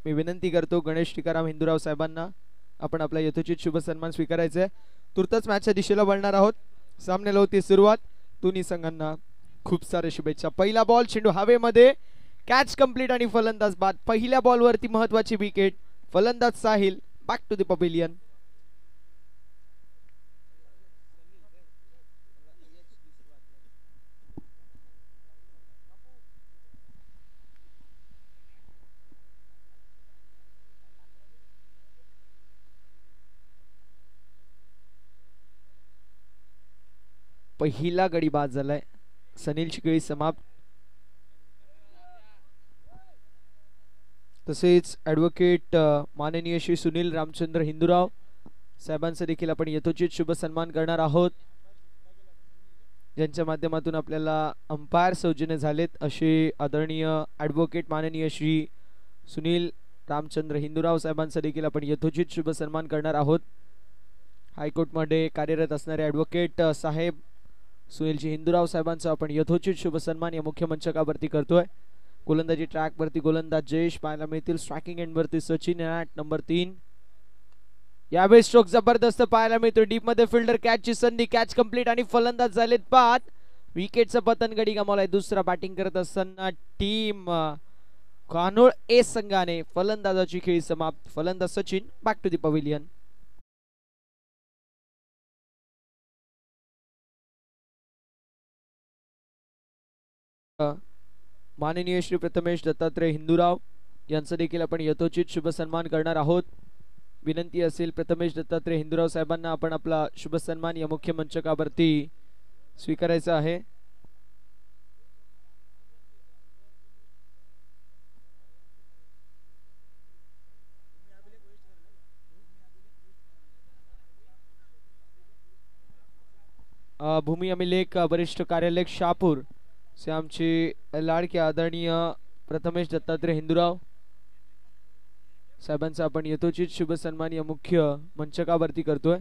मी विनंती करतो गणेश टिकाराम हिंदूराव साहेबांना आपण आपला यथोचित शुभ सन्मान स्वीकारायचा आहे. तुर्तच मॅचच्या दिशेला वळणार आहोत. सामन्याला होती सुरुवात. दोन्ही संघांना खूप सारे शुभेच्छा. पहिला बॉल चेंडू हवेमध्ये, कॅच कंप्लीट आणि फलंदाज बाद. पहिल्या बॉलवरती महत्वाची विकेट. फलंदाज Sahil back to the pavilion. पहिला गडी बाद झालाय. सनील शिकळी समाप्त. तसेच ॲडव्होकेट माननीय श्री सुनील रामचंद्र हिंदूराव साहेबांचा देखील आपण यथोचित शुभ सन्मान करणार आहोत, ज्यांच्या माध्यमातून आपल्याला अंपायर सौजन्य झालेत असे आदरणीय ॲडव्होकेट माननीय श्री सुनील रामचंद्र हिंदूराव साहेबांचा देखील आपण यथोचित शुभ सन्मान करणार आहोत. हायकोर्टमध्ये कार्यरत असणारे ॲडव्होकेट साहेब सुनीलजी हिंदूराव साहेबांचा आपण यथोचित शुभ सन्मान या मुख्य मंचकावरती करतोय. गोलंदाजी ट्रॅक वरती गोलंदाज जयेश पाहायला मिळतील. स्ट्रायकिंग एंड वरती सचिन ॲट नंबर 3. यावेळी स्ट्रोक जबरदस्त पाहायला मिळतो. डीप मध्ये फिल्डर कॅचची संधी, कॅच कंप्लीट आणि फलंदाज झालेत बाद. विकेटचं पतन गडी गमावलाय. दुसरा बॅटिंग करत असताना टीम कानोळ ए संघाने. फलंदाजाची खेळी समाप्त. फलंदाज Sachin back to the pavilion. माननीय श्री प्रथमेश दत्तात्रय हिंदूराव यांचा देखील आपण यथोचित शुभ सन्मान करणार आहोत. विनंती असेल प्रथमेश दत्तात्रय हिंदूराव साहेबांना आपण आपला शुभ सन्मान या मुख्य मंचकावरती स्वीकारायचा आहे. भूमी अभिलेख वरिष्ठ कार्यालय शहापूर से आमचे लाडके आदरणीय प्रथमेश दत्तात्रय हिंदूराव साहेबांचा आपण यथोचित शुभ सन्मान या मुख्य मंचकावरती करतोय.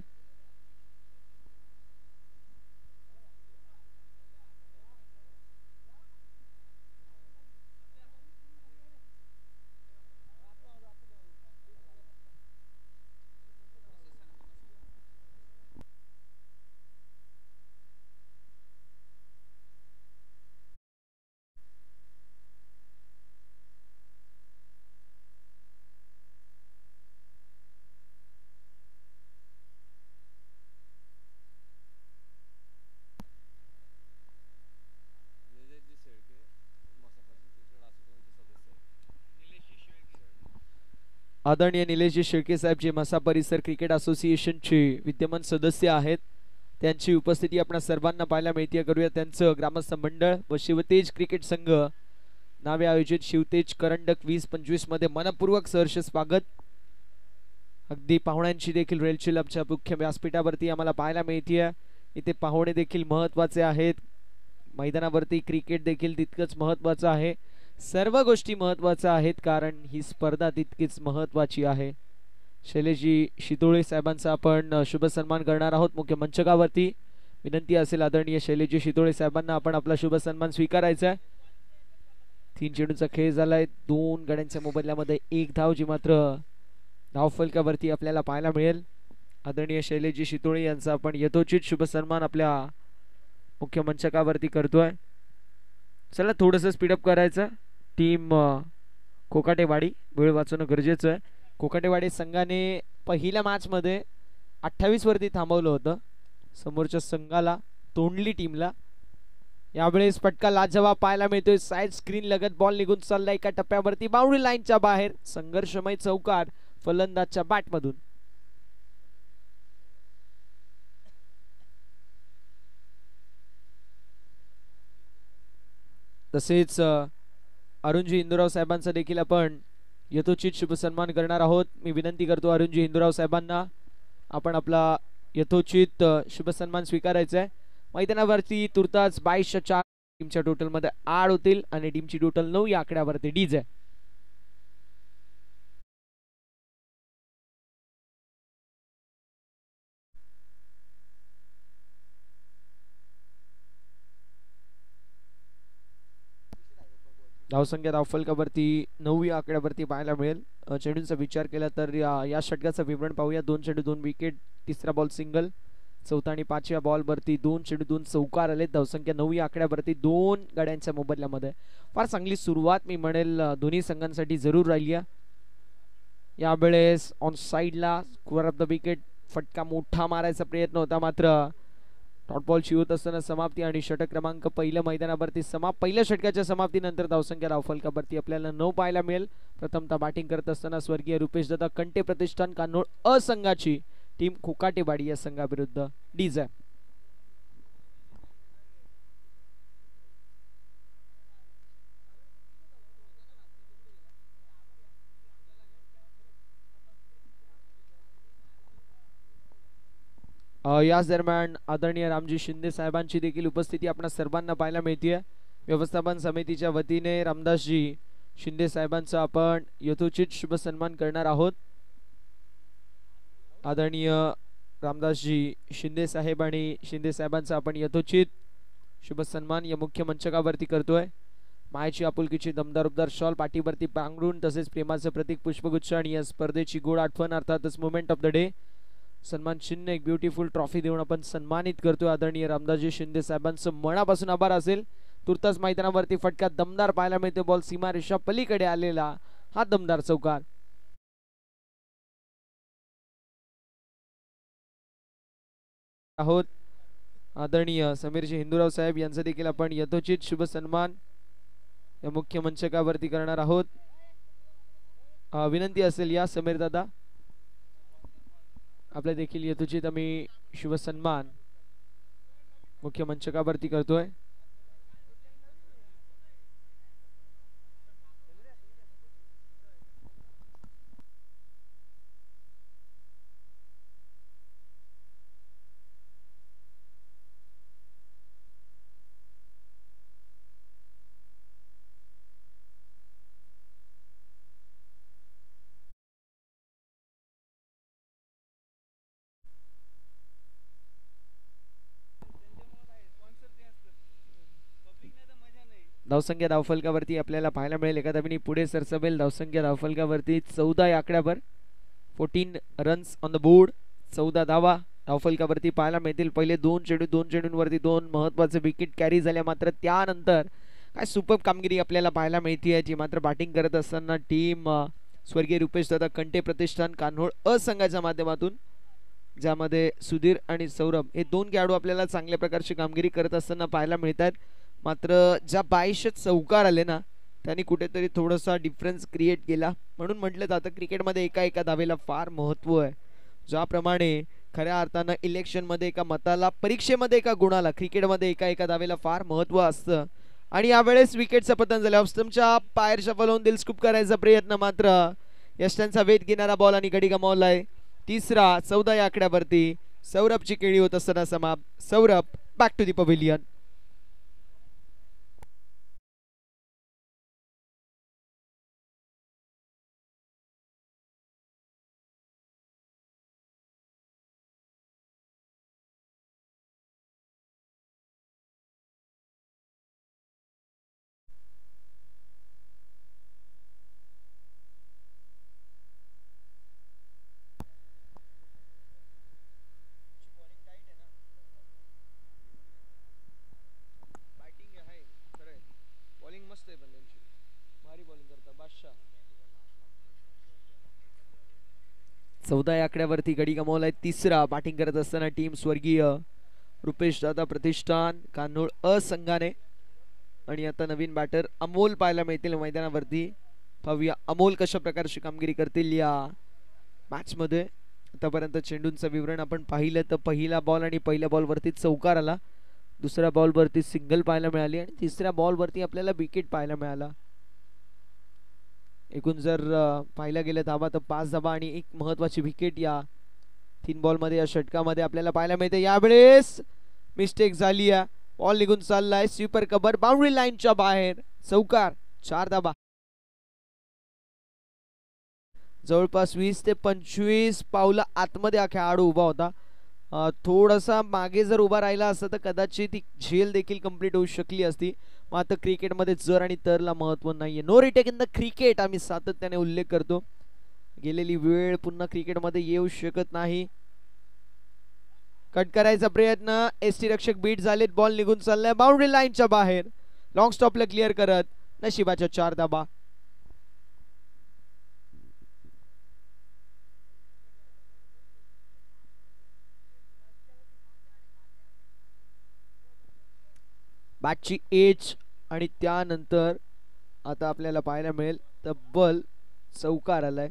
आदरणीय निलेशजी शेळके साहेब जे मसा परिसर क्रिकेट असोसिएशनचे विद्यमान सदस्य आहेत, त्यांची उपस्थिती आपण सर्वांना पाहायला मिळते. करूया त्यांचं ग्रामस्थ मंडळ व शिवतेज क्रिकेट संघ नावे आयोजित शिवतेज करंडक 2025 मध्ये मनपूर्वक सहर्ष स्वागत. अगदी पाहुण्यांची देखील रेलचेल आमच्या मुख्य व्यासपीठावरती आम्हाला पाहायला मिळते. इथे पाहुणे देखील महत्त्वाचे आहेत. मैदानावरती क्रिकेट देखील तितकंच महत्त्वाचं आहे. सर्व गोष्टी महत्त्वाच्या आहेत कारण ही स्पर्धा तितकीच महत्त्वाची आहे. शैलेशजी शितोळे साहेबांचा आपण शुभ सन्मान करणार आहोत मुख्य मंचकावरती. विनंती असेल आदरणीय शैलेशजी शितोळे साहेबांना आपण आपला शुभ सन्मान स्वीकारायचा आहे. 3 चेंडूंचा खेळ झालाय. 2 गड्यांच्या मोबदल्यामध्ये 1 धाव जी मात्र धावफलकावरती आपल्याला पाहायला मिळेल. आदरणीय शैलेशजी शितोळे यांचा आपण यथोचित शुभ सन्मान आपल्या मुख्य मंचकावरती करतोय. चला थोडंसं स्पीडअप करायचं. टीम कोकाटेवाडी वेळ वाचवणं गरजेचं आहे. कोकाटेवाडी संघाने पहिल्या मॅच मध्ये 28 वरती थांबवलं होतं समोरच्या संघाला, तोंडली टीमला. यावेळेस फटका लाजवाब पाहायला मिळतोय. साइड स्क्रीन लगत बॉल निघून चालला एका टप्प्यावरती बाउंड्री लाईनच्या बाहेर. संघर्षमय चौकार फलंदाजच्या बॅटमधून. तसेच अरुणजी हिंदूराव साहेबांचा देखील आपण यथोचित शुभ सन्मान करणार आहोत. मी विनंती करतो अरुणजी हिंदूराव साहेबांना आपण आपला यथोचित शुभ सन्मान स्वीकारायचा आहे. मैदानावरती तुर्तास 22-4 टीमच्या टोटल मध्ये 8 होतील आणि टीमची टोटल 9 या आकड्यावरती डीज आहे. धावसंख्या धावफलकावरती 9 या आकड्यावरती पाहायला मिळेल. चेंडूंचा विचार केला तर या षटकाचं विवरण पाहूया. 2 चेंडू 2 विकेट, तिसरा बॉल सिंगल, चौथा आणि पाचव्या बॉलवरती 2 चेंडू 2 चौकार आले. धावसंख्या 9 या आकड्यावरती 2 गाड्यांच्या मोबदल्यामध्ये फार चांगली सुरुवात मी म्हणेल दोन्ही संघांसाठी जरूर राहिली. यावेळेस ऑन साइडला स्क्वेअर ऑफ द विकेट फटका मोठा मारायचा प्रयत्न होता, मात्र डॉट बॉलची होत असताना समाप्ती आणि षटक क्रमांक पहिल्या मैदानावरती पहिल्या षटकाच्या समाप्तीनंतर धावसंख्या धावफलकावरती आपल्याला 9 पाहायला मिळेल. प्रथमतः बॅटिंग करत असताना स्वर्गीय रुपेश दादा कंटे प्रतिष्ठान कान्होळ अ संघाची टीम खोकाटेवाडी या संघाविरुद्ध डीजे. याच दरम्यान आदरणीय रामजी शिंदे साहेबांची देखील उपस्थिती आपल्या सर्वांना पाहायला मिळते. व्यवस्थापन समितीच्या वतीने रामदासजी शिंदे साहेबांचा आपण यथोचित शुभ सन्मान करणार आहोत. आदरणीय रामदासजी शिंदे साहेब आणि शिंदे साहेबांचा आपण यथोचित शुभ सन्मान या मुख्य मंचकावरती करतोय. मायेची आपुलकीची दमदार उबदार शॉल पाठीवरती पांघरून तसेच प्रेमाचं प्रतीक पुष्पगुच्छ आणि या स्पर्धेची गोड आठवण अर्थातच मोमेंट ऑफ द डे सन्मान चिन्ह एक ब्युटिफुल ट्रॉफी देऊन आपण सन्मानित करतोय. आदरणीय रामदासजी शिंदे साहेबांचं मनापासून आभार असेल. तुर्तास मैदानावरती फटका दमदार पाहायला मिळते. बॉल सीमारेषा पलीकडे आलेला हा दमदार चौकार. आहोत आदरणीय समीरजी हिंदूराव साहेब यांचा देखील आपण यथोचित शुभ सन्मान या मुख्य मंचकावरती करणार आहोत. विनंती असेल या समीर दादा आपल्या देखील यथोचित आम्ही शुभ सन्मान मुख्य मंचकावरती करतोय. धावसंख्या धावफलकावरती आपल्याला पाहायला मिळेल एका धावेने पुढे सरसवेल. धावसंख्या धावफलकावरती 14 या आकड्यावर 14 रन्स ऑन द बोर्ड, 14 धावा धावफलकावरती पाहायला मिळतील. पहिले 2 चेंडूंवरती 2 महत्वाचे विकेट कॅरी झाल्या, मात्र त्यानंतर काय सुपर कामगिरी आपल्याला पाहायला मिळते जी मात्र बॅटिंग करत असताना टीम स्वर्गीय रुपेश दादा कंटे प्रतिष्ठान कान्होळ अ संघाच्या माध्यमातून, ज्यामध्ये सुधीर आणि सौरभ हे 2 खेळाडू आपल्याला चांगल्या प्रकारची कामगिरी करत असताना पाहायला मिळतात. मात्र ज्या 22 चौकार आले ना त्यांनी कुठेतरी थोडासा डिफरन्स क्रिएट केला. म्हणून म्हटलं जातं क्रिकेटमध्ये एका धावेला फार महत्त्व आहे. ज्याप्रमाणे खऱ्या अर्थानं इलेक्शनमध्ये एका मताला, परीक्षेमध्ये एका गुणाला, क्रिकेटमध्ये एका धावेला फार महत्त्व असतं. आणि यावेळेस विकेटचं पतन झालं. ऑफस्टंपच्या पायर शफल होऊन दिल स्कूप करायचा प्रयत्न, मात्र यष्टांचा वेध घेणारा बॉल आणि गडी गमावलाय. तिसरा 14 या आकड्यावरती सौरभची केळी होत असताना समाप्त. Saurabh back to the pavilion. चौदा या आकड्यावरती गडी गमावलाय. तिसरा बॅटिंग करत असताना टीम स्वर्गीय रुपेश दादा प्रतिष्ठान कान्होळ अ संघाने. आणि आता नवीन बॅटर अमोल पाहायला मिळतील मैदानावरती. पाहूया अमोल कशा प्रकारची कामगिरी करतील या मॅच मध्ये. आतापर्यंत चेंडूंचं विवरण आपण पाहिलं तर पहिला बॉल आणि पहिल्या बॉलवरती चौकार आला, दुसऱ्या बॉलवरती सिंगल पाहायला मिळाली आणि तिसऱ्या बॉलवरती आपल्याला विकेट पाहायला मिळाला. एकूण जर पाहायला गेलं धावा तर 5 धावा आणि एक महत्वाची विकेट या 3 बॉलमध्ये या षटकामध्ये आपल्याला पाहायला मिळते. यावेळेस मिस्टेक झाली आहे, बॉल निघून चाललाय. स्वीपर कव्हर बाउंड्री लाईनच्या बाहेर, चौकार, 4 धावा. जवळपास 20 ते 25 पावलं आतमध्ये हा खेळाडू उभा होता. थोडासा मागे जर उभा राहिला असता तर कदाचित ती झेल देखील कंप्लीट होऊ शकली असती. मात्र क्रिकेटमध्ये जर आणि तरला महत्व नाहीये. No retake in the cricket आम्ही सातत्याने उल्लेख करतो. गेलेली वेळ पुन्हा क्रिकेटमध्ये येऊ शकत नाही. कट करायचा प्रयत्न, एसटी रक्षक बीट झालेत, बॉल निघून चाललाय बाउंड्री लाईनच्या बाहेर. लॉंग स्टॉपला क्लिअर करत नशिबाच्या 4 धाबा. बॅटची एज आणि त्यानंतर आता आपल्याला पाहायला मिळेल तब्बल चौकार आलाय.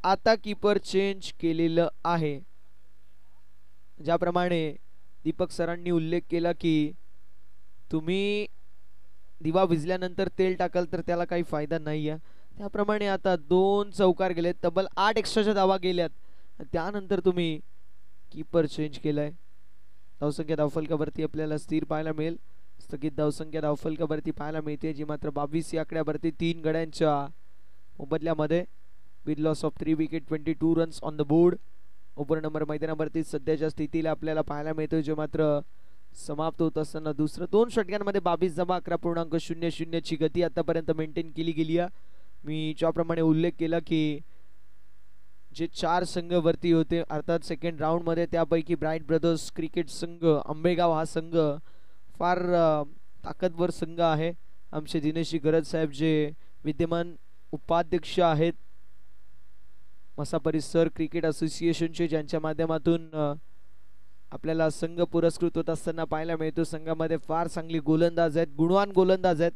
आता कीपर चेंज केलेलं आहे. ज्याप्रमाणे दीपक सरांनी उल्लेख केला की तुम्ही दिवा विझल्यानंतर तेल टाकाल तर त्याला काही फायदा नाही आहे, त्याप्रमाणे आता 2 चौकार गेलेत, तब्बल 8 एक्स्ट्राच्या धावा गेल्यात. त्यानंतर तुम्ही कीपर चेंज केलाय. धावसंख्या धावफलकावरती आपल्याला स्थिर पाहायला मिळेल. स्थगित धावसंख्या धावफलकावरती पाहायला मिळते, जी मात्र 22 या आकड्यावरती 3 गड्यांच्या मोबदल्यामध्ये. With loss of 3 wicket 22 runs on the board. Over number मैदानावरती सध्याच्या स्थितीला आपल्याला पाहायला मिळतोय, जो मात्र समाप्त होत असताना दुसरं 2 षटकांमध्ये 22 जमा 11.00 ची गती आतापर्यंत मेंटेन केली गेली आहे. मी ज्याप्रमाणे उल्लेख केला की जे 4 संघ वरती होते अर्थात सेकंड राऊंड मध्ये, त्यापैकी ब्राईट ब्रदर्स क्रिकेट संघ आंबेगाव हा संघ फार ताकदवर संघ आहे. आमचे दिनेशजी गरज साहेब जे विद्यमान उपाध्यक्ष आहेत मसा परिसर क्रिकेट असोसिएशनचे, ज्यांच्या माध्यमातून आपल्याला संघ पुरस्कृत होत असताना पाहायला मिळतो. संघामध्ये फार चांगली गोलंदाज आहेत, गुणवान गोलंदाज आहेत,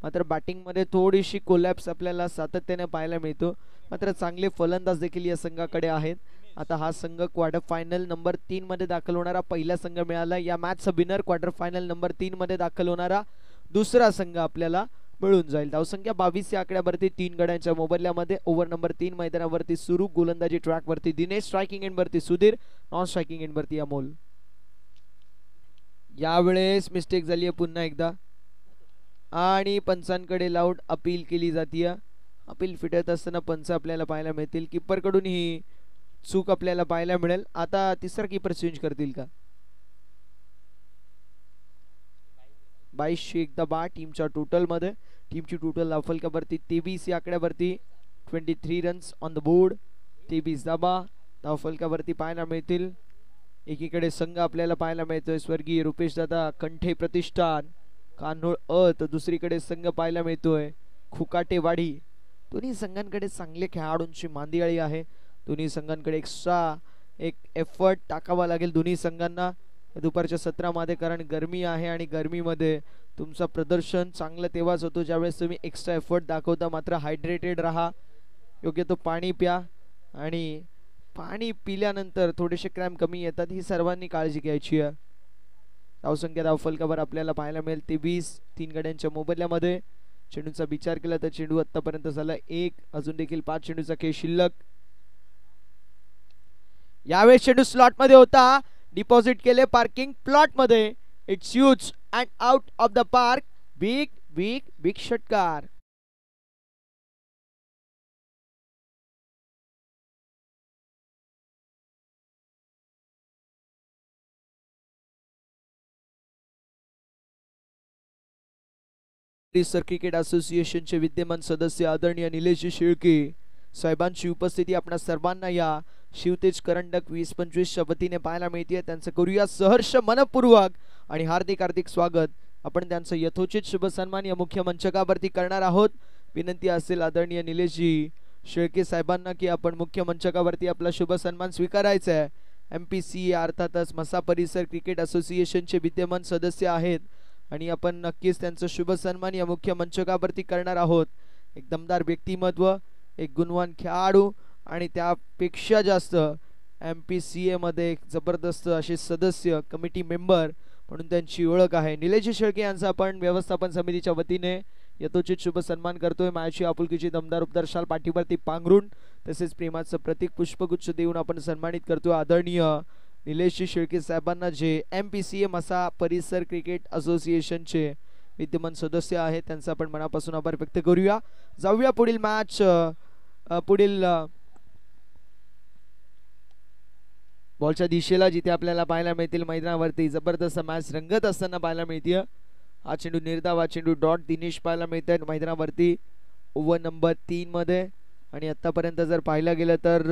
मात्र बॅटिंग मध्ये थोडीशी कोलॅप्स आपल्याला सातत्याने पाहायला मिळतो. मात्र चांगले फलंदाज देखील या संघाकडे आहेत. आता हा संघ क्वार्टर फायनल नंबर 3 मध्ये दाखल होणारा पहिला संघ मिळाला. या मॅचचा विनर क्वार्टर फायनल नंबर 3 मध्ये दाखल होणारा दुसरा संघ आपल्याला मिळून जाईल. धावसंख्या 22 या आकड्यावरती 3 गड्यांच्या मोबदल्यामध्ये. ओव्हर नंबर 3 मैदानावरती सुरू. गोलंदाजी ट्रॅक वरती दिनेश, स्ट्रायकिंग एंड वरती सुधीर, नॉन स्ट्रायकिंग एंड वरती अमोल. यावेळेस मिस्टेक झाली आहे पुन्हा एकदा आणि पंचांकडे लाऊड अपील केली जाते. अपील फिटत असताना पंच आपल्याला पाहायला मिळतील. कीपर कडून ही चूक आपल्याला पाहायला मिळेल. आता तिसरा कीपर चेंज करतील का? 22 एकदा बा टीमच्या टोटल मध्ये. टीमची टोटल धावफलकावरती 23 या आकड्यावरती 23 रन्स ऑन द बोर्ड. 23 धाबा धावफलकावरती पाहायला मिळतील. एकीकडे संघ आपल्याला पाहायला मिळतोय स्वर्गीय रुपेश दादा कंठे प्रतिष्ठान कान्होळ तर दुसरीकडे संघ पाहायला मिळतोय खुकाटेवाडी. दोन्ही संघांकडे चांगले खेळाडूंची मांदियाळी आहे. दोन्ही संघांकडे एक्स्ट्रा एक एफर्ट टाकावा लागेल दोन्ही संघांना दुपारच्या सत्रामध्ये, कारण गरमी आहे आणि गरमीमध्ये तुमचं प्रदर्शन चांगलं तेव्हाच होतो ज्यावेळेस तुम्ही एक्स्ट्रा एफर्ट दाखवता. मात्र हायड्रेटेड राहा, योग्य तो पाणी प्या आणि पाणी पिल्यानंतर थोडेसे क्रॅम्प कमी येतात, ही सर्वांनी काळजी घ्यायची आहे. धावसंख्या धावफलकावर आपल्याला पाहायला मिळेल 23 3 गड्यांच्या मोबदल्यामध्ये. चेंडूचा विचार केला तर चेंडू आतापर्यंत झाला 1, अजून देखील 5 चेंडूचा खेळ शिल्लक. यावेळेस चेंडू स्लॉट मध्ये होता, डिपॉझिट केले पार्किंग प्लॉट मध्ये. It's huge and out of the park. Big big big षटकार. परिसर क्रिकेट असोसिएशनचे विद्यमान सदस्य आदरणीय निलेश शेळके साहेबांची उपस्थिती आपल्या सर्वांना या शिवतेज करंडक 2025 वतीने पाहायला मिळते. त्यांचं करूया सहर्ष मनपूर्वक आणि हार्दिक हार्दिक स्वागत. आपण त्यांचं यथोचित शुभ सन्मान या मुख्य मंचकावरती करणार आहोत. विनंती असेल आदरणीय निलेशजी शेळके साहेबांना की आपण मुख्य मंचकावरती आपला शुभ सन्मान स्वीकारायचा आहे. MPCA अर्थातच मसा परिसर क्रिकेट असोसिएशनचे विद्यमान सदस्य आहेत आणि आपण नक्कीच त्यांचं शुभ सन्मान या मुख्य मंचकावरती करणार आहोत. एक दमदार व्यक्तिमत्व, एक गुणवान खेळाडू आणि त्यापेक्षा जास्त MPCA मध्ये एक जबरदस्त असे सदस्य कमिटी मेंबर म्हणून त्यांची ओळख आहे. निलेश शेळके यांचा आपण व्यवस्थापन समितीच्या वतीने यथोचित शुभ सन्मान करतोय. मायाची आपुलकीची दमदार उपदार शाल पाठीवरती पांघरून तसेच प्रेमाचं प्रतीक पुष्पगुच्छ देऊन आपण सन्मानित करतोय आदरणीय निलेश शेळके साहेबांना, जे MPCA मसा परिसर क्रिकेट असोसिएशनचे विद्यमान सदस्य आहेत. त्यांचा आपण मनापासून आभार व्यक्त करूया. जाऊया पुढील मॅच, पुढील बॉलच्या दिशेला जिथे आपल्याला पाहायला मिळतील मैदानावरती जबरदस्त मॅच रंगत असताना पाहायला मिळते. हा चेंडू निर्धाव, हा चेंडू डॉट दिनेश पाहायला मिळत आहे मैदानावरती ओव्हर नंबर 3 मध्ये. आणि आतापर्यंत जर पाहायला गेलं तर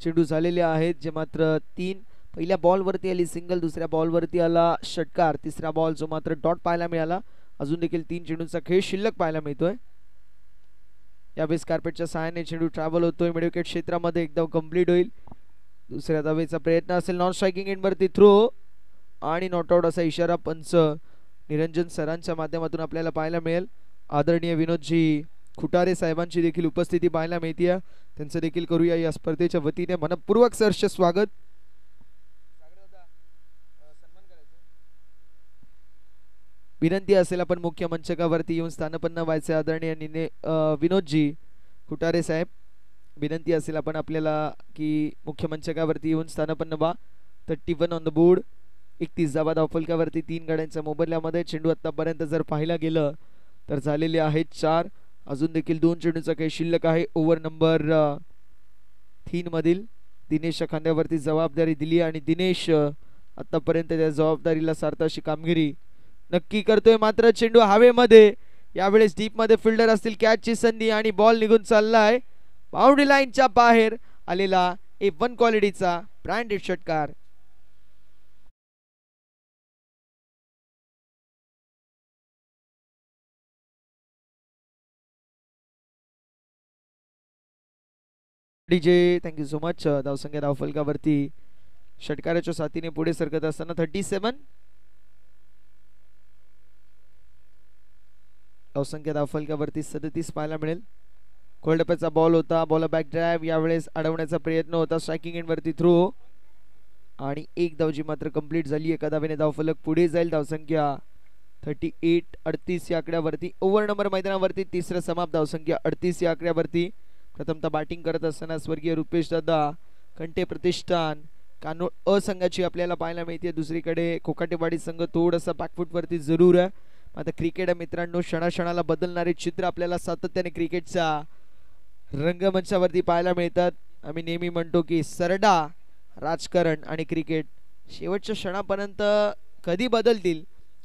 चेंडू झालेले आहेत जे मात्र 3. पहिल्या बॉलवरती आली सिंगल, दुसऱ्या बॉलवरती आला षटकार, तिसरा बॉल जो मात्र डॉट पाहायला मिळाला. अजून देखील 3 चेंडूंचा खेळ शिल्लक पाहायला मिळतोय. यावेळेस कार्पेटच्या सहाय्याने चेंडू ट्रॅव्हल होतोय मिडविकेट क्षेत्रामध्ये, एकदम कंप्लीट होईल. दुसऱ्या धावेचा प्रयत्न असेल, नॉन स्ट्रायकिंग एंडवरती थ्रो आणि नॉट आउट असा इशारा पंच निरंजन सरांच्या माध्यमातून आपल्याला पाहायला मिळेल. आदरणीय विनोदजी खुटारे साहेबांची देखील उपस्थिती पाहायला मिळते, त्यांचं देखील करूया या स्पर्धेच्या वतीने मनपूर्वक सहर्ष स्वागत. विनंती असेल आपण मुख्य मंचकावरती येऊन स्थानपन्न व्हायचे. आदरणीय विनोदजी खुटारे साहेब, विनंती असेल आपण आपल्याला की मुख्य मंचकावरती येऊन स्थानपन्न व्हा. 31 ऑन द बोर्ड, 31 धावा धावफलकावरती 3 गाड्यांच्या मोबदल्यामध्ये. चेंडू आतापर्यंत जर पाहायला गेलं तर झालेले आहेत 4. अजून देखील 2 चेंडूचा काही शिल्लक आहे. ओव्हर नंबर 3 मधील दिनेश खांद्यावरती जबाबदारी दिली आणि दिनेश आतापर्यंत त्या जबाबदारीला सार्थ अशी कामगिरी नक्की करतोय. मात्र चेंडू हवेमध्ये, यावेळेस डीप मध्ये फिल्डर असतील, कॅचची संधी आणि बॉल निघून चाललाय बाउंड्री लाईनच्या बाहेर आलेला A1 क्वालिटीचा ब्रँडेड षटकार. DJ thank you so much. धावसंख्या धावफलकावरती षटकाराच्या साथीने पुढे सरकत असताना 37. धावसंख्या धावफलकावरती 37 पाहायला मिळेल. कोल्डपचा बॉल होता, बॉल बॅक ड्राइव्ह, यावेळेस अडवण्याचा प्रयत्न होता. स्ट्रायकिंग एंडवरती थ्रो आणि एक धाव जी मात्र कंप्लीट झाली. एका धावेने धावफलक पुढे जाईल. धावसंख्या 38 या आकड्यावरती. ओव्हर नंबर मैदानावरती तिसरं समाप्त. धावसंख्या 38 या आकड्यावरती. प्रथमतः बॅटिंग करत असताना स्वर्गीय रुपेश दादा कंटे प्रतिष्ठान कानोड अ संघाची आपल्याला पाहायला मिळते. दुसरीकडे कोकाटेवाडी संघ थोडंसं बॅकफुटवरती जरूर आहे. आता क्रिकेट मित्रांनो, क्षणाक्षणाला बदलणारे चित्र आपल्याला सातत्याने क्रिकेटच्या रंगमंचावरती पाहायला मिळतात. आम्ही नेहमी म्हणतो की सरडा राजकारण आणि क्रिकेट शेवटच्या क्षणापर्यंत कधी बदलतील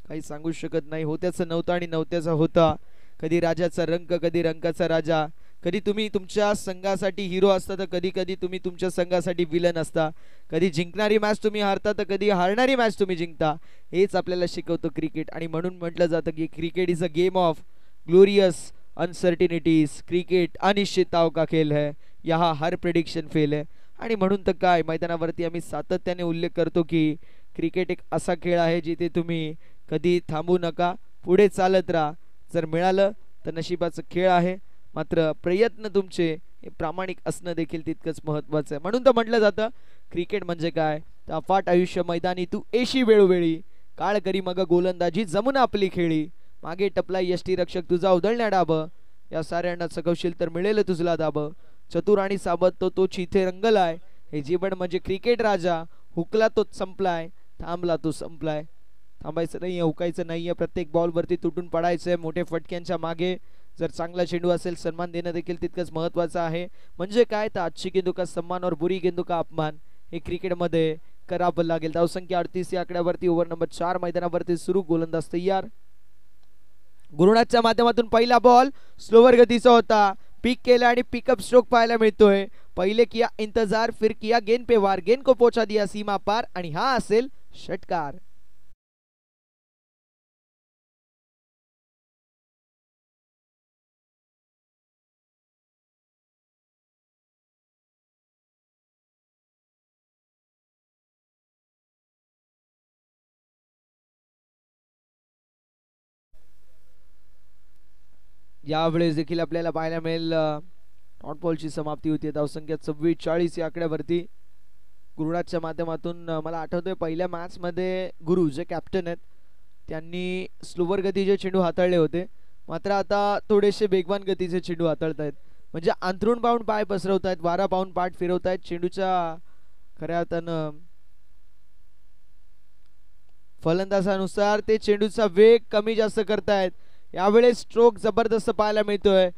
काही सांगू शकत नाही. होत्याचं नव्हतं आणि नव्हत्याचा होता. कधी राजाचा रंग, कधी रंगाचा राजा. कधी तुम्ही तुमच्या संघासाठी हिरो असता तर कधी कधी तुम्ही तुमच्या संघासाठी विलन असता. कधी जिंकणारी मॅच तुम्ही हारता तर कधी हारणारी मॅच तुम्ही जिंकता. हेच आपल्याला शिकवतो क्रिकेट. आणि म्हणून म्हटलं जातं की cricket is a game of glorious uncertainties. Cricket अनिश्चितताओं का खेल है, यहाँ हर प्रेडिक्शन फेल है. आणि म्हणून तर काय, मैदानावरती आम्ही सातत्याने उल्लेख करतो की क्रिकेट एक असा खेळ आहे जिथे तुम्ही कधी थांबू नका, पुढे चालत राहा. जर मिळालं तर नशिबाचा खेळ आहे, मात्र प्रयत्न तुमचे हे प्रामाणिक असणं देखील तितकंच महत्त्वाचं आहे. म्हणून तर म्हटलं जातं क्रिकेट म्हणजे काय, तर अफाट आयुष्य मैदानी तू एशी वेळोवेळी, काळ करी मग गोलंदाजी जमुना आपली खेळी. मागे टपला यष्टी रक्षक तुझा उधळण्या डाब, या साऱ्यांना चकवशील तर मिळेल तुझला दाब. चतुर आणि साबत तो चिथे रंगलाय, हे जीवन म्हणजे क्रिकेट राजा. हुकला तो संपलाय, थांबला तो संपलाय. थांबायचं नाहीये, हुकायचं नाहीये, प्रत्येक बॉलवरती तुटून पडायचंय. मोठे फटक्यांच्या मागे जर चांगला चेंडू असेल सन्मान देणं देखील तितकंच महत्त्वाचं आहे. म्हणजे काय, तर अच्छी गेंदू का सन्मान और बुरी गेंदू का अपमान हे क्रिकेटमध्ये करावं लागेल. धावसंख्या 38 या आकड्यावरती. ओव्हर नंबर 4 मैदानावरती सुरू. गोलंदाज तयार. गुरुनाथच्या माध्यमातून पहिला बॉल स्लोवर गतीचा होता, पिक केला आणि पिकअप स्ट्रोक पाहायला मिळतोय. पहिले किया इंतजार, फिर किया गेंद पे वार, गेंद को पोचा दिया सीमा पार आणि हा असेल षटकार. यावेळेस देखील आपल्याला पाहायला मिळेल डॉट बॉलची समाप्ती होती. धावसंख्या 44 या आकड्यावरती. गुरुराजच्या माध्यमातून मला आठवतंय पहिल्या मॅच मध्ये गुरु जे कॅप्टन आहेत त्यांनी स्लोवर गतीचे चेंडू हाताळले होते, मात्र आता थोडेसे वेगवान गतीचे चेंडू हाताळतायत. म्हणजे अंथरूण पाहून पाय पसरवतायत, वारा पाहून पाठ फिरवतायत. चेंडूच्या खऱ्या अर्थानं फलंदाजानुसार ते चेंडूचा वेग कमी जास्त करतायत. यावेळेस स्ट्रोक जबरदस्त पाहायला मिळतोय,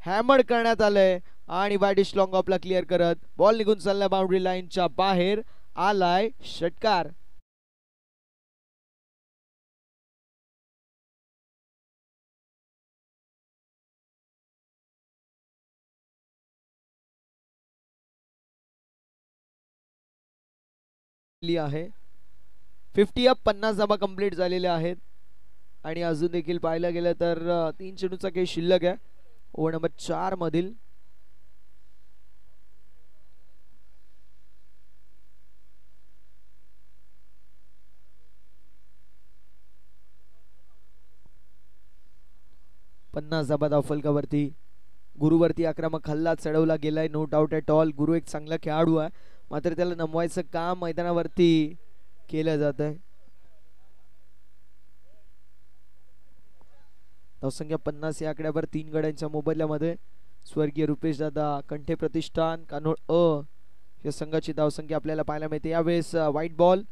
हॅमर करण्यात आलंय आणि वाईडिश लॉंग ऑफला क्लिअर करत बॉल निघून चालला बाउंड्री लाईनच्या बाहेर. आलाय षटकार. आहे 50 अप 50 धावा कंप्लीट झालेल्या आहेत आणि अजून देखील पाहायला गेलं तर 3 चेंडूचा काही शिल्लक आहे ओव्हर नंबर 4 मधील. पन्नास धाबा धावफलकावरती गुरुवरती आक्रमक हल्ला चढवला गेलाय, नो डाऊट ॲट ऑल. गुरु एक चांगला खेळाडू आहे, मात्र त्याला नमवायचं काम मैदानावरती केलं जात आहे. धावसंख्या 50 या आकड्यावर 3 गड्यांच्या मोबदल्यामध्ये स्वर्गीय रुपेश दादा कंठे प्रतिष्ठान कानोळ अ या संघाची धावसंख्या आपल्याला पाहायला मिळते. यावेळेस व्हाईट बॉल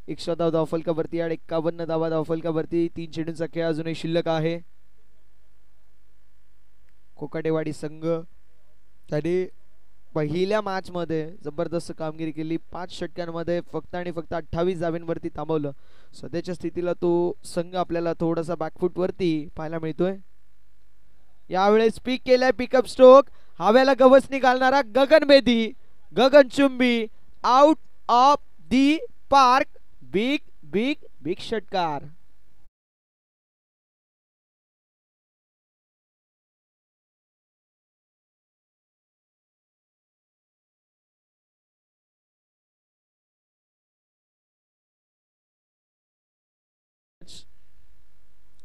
100 धाव धावफलकावरती आणि 51 धावा धावफलकावरती. 3 चेंडूंचा खेळ अजूनही शिल्लक आहे. कोकाटेवाडी संघ त्याने पहिल्या मॅच मध्ये जबरदस्त कामगिरी केली. 5 षटकांमध्ये फक्त आणि फक्त 28 धावांवरती थांबवलं. सध्याच्या स्थितीला तो संघ आपल्याला थोडासा बॅकफूट वरती पाहायला मिळतोय. यावेळेस पीक केलाय पिकअप स्ट्रोक, हव्याला गवसणी घालणारा गगनभेदी गगनचुंबी out of the park. Big big big षटकार.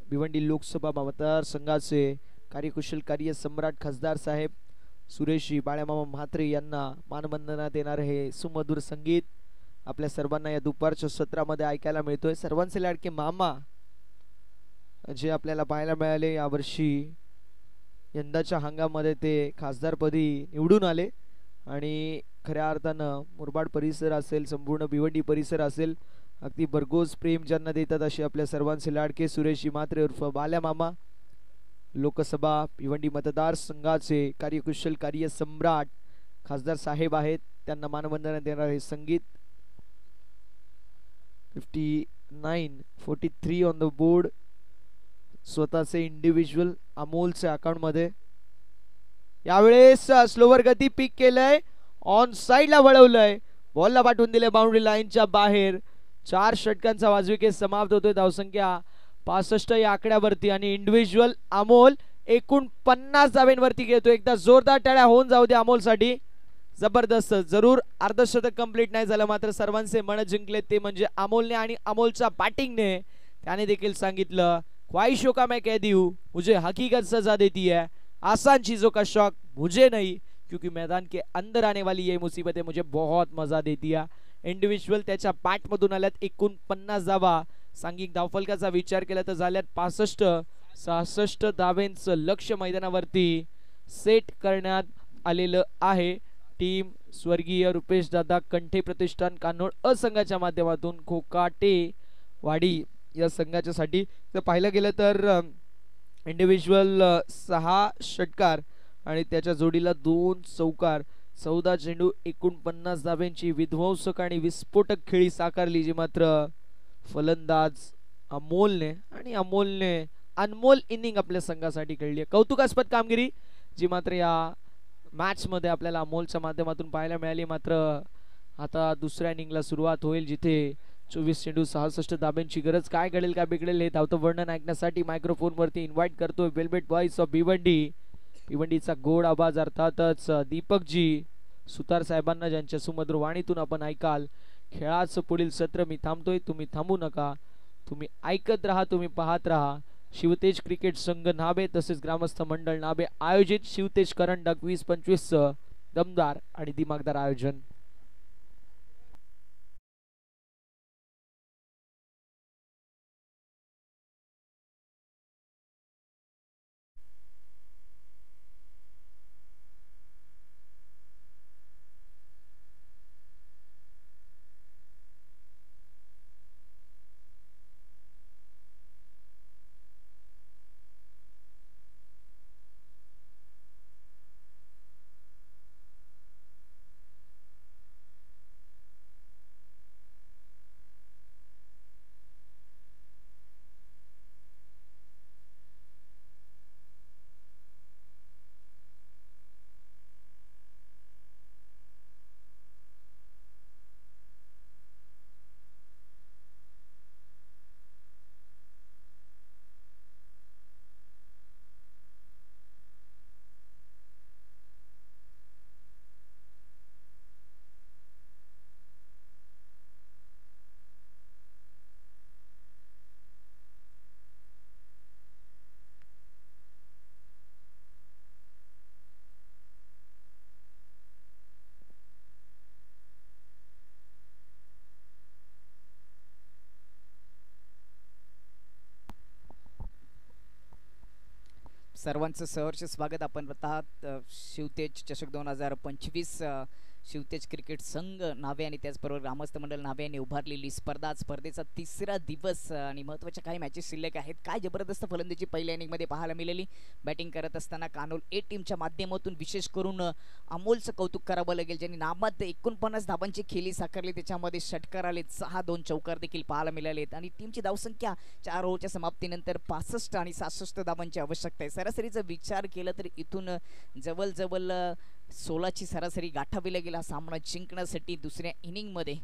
भिवंडी लोकसभा मतदारसंघाचे कार्यकुशल कार्य सम्राट खासदार साहेब सुरेशजी बाळ्यामामा म्हात्रे यांना मानवंदना देणार हे सुमधुर संगीत आपल्या सर्वांना या दुपारच्या सत्रामध्ये ऐकायला मिळतोय. सर्वांचे लाडके मामा जे आपल्याला पाहायला मिळाले यावर्षी यंदाच्या हंगामामध्ये ते खासदारपदी निवडून आले आणि खऱ्या अर्थानं मुरबाड परिसर असेल, संपूर्ण भिवंडी परिसर असेल, अगदी भरघोस प्रेम ज्यांना देतात असे आपल्या सर्वांचे लाडके सुरेशजी म्हात्रे उर्फ बाल्या मामा लोकसभा भिवंडी मतदारसंघाचे कार्यकुशल कार्य सम्राट खासदार साहेब आहेत. त्यांना मानवंदना देणार हे संगीत. 59-43 ऑन द बोर्ड. स्वतःचे इंडिव्हिज्युअल अमोलच्या अकाउंट मध्ये. यावेळेस स्लोवर गती पिक केलंय, ऑन साइडला वळवलंय, बॉलला पाठवून दिले बाउंड्री लाईनच्या बाहेर. 4 षटकांचा वाजविकेत समाप्त होतोय. धावसंख्या 65 या आकड्यावरती आणि इंडिव्हिज्युअल अमोल एकूण 50 धावांवरती घेतो. एकदा जोरदार टाळ्या होऊन जाऊ दे अमोलसाठी. जबरदस्त. जरूर अर्धशतक कंप्लीट नाही झालं, मात्र सर्वांचे मन जिंकले ते म्हणजे अमोलने आणि अमोलच्या बॅटिंगने. त्याने देखील सांगितलं ख्वाहिशों का मैं कह दी हूं, मुझे हकीकत सजा देती है, आसान चीजों का शौक मुझे नहीं, क्योंकि मैदान के अंदर आने वाली ये मुसीबतें मुझे बहुत मजा देती है. इंडिव्हिज्युअल त्याच्या बॅट मधून आल्यात एकूण 50 धावा. सांघिक धावफलकाचा विचार केला तर झाल्यात 65 धावांचं लक्ष्य मैदानावरती सेट करण्यात आलेलं आहे. टीम स्वर्गीय रुपेश दादा कंठे प्रतिष्ठान कान्होळ असंघाच्या माध्यमातून कोकाटेवाडी या संघाच्यासाठी जर पाहिलं गेलं तर इंडिव्हिज्युअल 6 षटकार आणि त्याच्या जोडीला 2 चौकार, 14 चेंडू, एकूण 50 धावांची विध्वंसक आणि विस्फोटक खेळी साकारली, जी मात्र फलंदाज अमोलने अनमोल इनिंग आपल्या संघासाठी खेळली आहे. कौतुकास्पद कामगिरी जी मात्र या मॅच मध्ये आपल्याला अमोलच्या माध्यमातून पाहायला मिळाली. मात्र आता दुसऱ्या इनिंगला सुरुवात होईल, जिथे 24 चेंडू 66 धाब्यांची गरज. काय घडेल काय बिघडेल हे धावतं वर्णन ऐकण्यासाठी मायक्रोफोन वरती इन्व्हाइट करतोय वेलवेट बॉयज ऑफ भिवंडीचा गोड आवाज अर्थातच दीपकजी सुतार साहेबांना, ज्यांच्या सुमधुर वाणीतून आपण ऐकाल. खेळाचं पुढील सत्र मी थांबतोय, तुम्ही थांबू नका, तुम्ही ऐकत राहा, तुम्ही पाहत राहा. शिवतेज क्रिकेट संघ नाबे तसेच ग्रामस्थ मंडळ नाबे आयोजित शिवतेज करंडक 20-25 दमदार आणि दिमागदार आयोजन. सर्वांचं सहर्ष स्वागत. आपण पाहत शिवतेज चषक 2025 शिवतेज क्रिकेट संघ नावे आणि त्याचबरोबर ग्रामस्थ मंडळ नावे यांनी उभारलेली स्पर्धा. स्पर्धेचा तिसरा दिवस आणि महत्त्वाच्या काही मॅचेस शिल्लक आहेत. काय जबरदस्त फलंदाजी पहिल्या इनिंगमध्ये पाहायला मिळाली. बॅटिंग करत असताना कानोल ए टीमच्या माध्यमातून विशेष करून अमोलचं कौतुक करावं लागेल, ज्यांनी नाबाद 49 धाबांची खेळी साकारली. त्याच्यामध्ये षटकार आले, 6-2 चौकार देखील पाहायला मिळालेत आणि टीमची धावसंख्या 4 ओव्हरच्या समाप्तीनंतर 65 आणि 66 धाबांची आवश्यकता आहे. सरासरीचा विचार केला तर इथून जवळजवळ 16ची सरासरी गाठावी लागेल हा सामना जिंकण्यासाठी दुसऱ्या इनिंगमध्ये.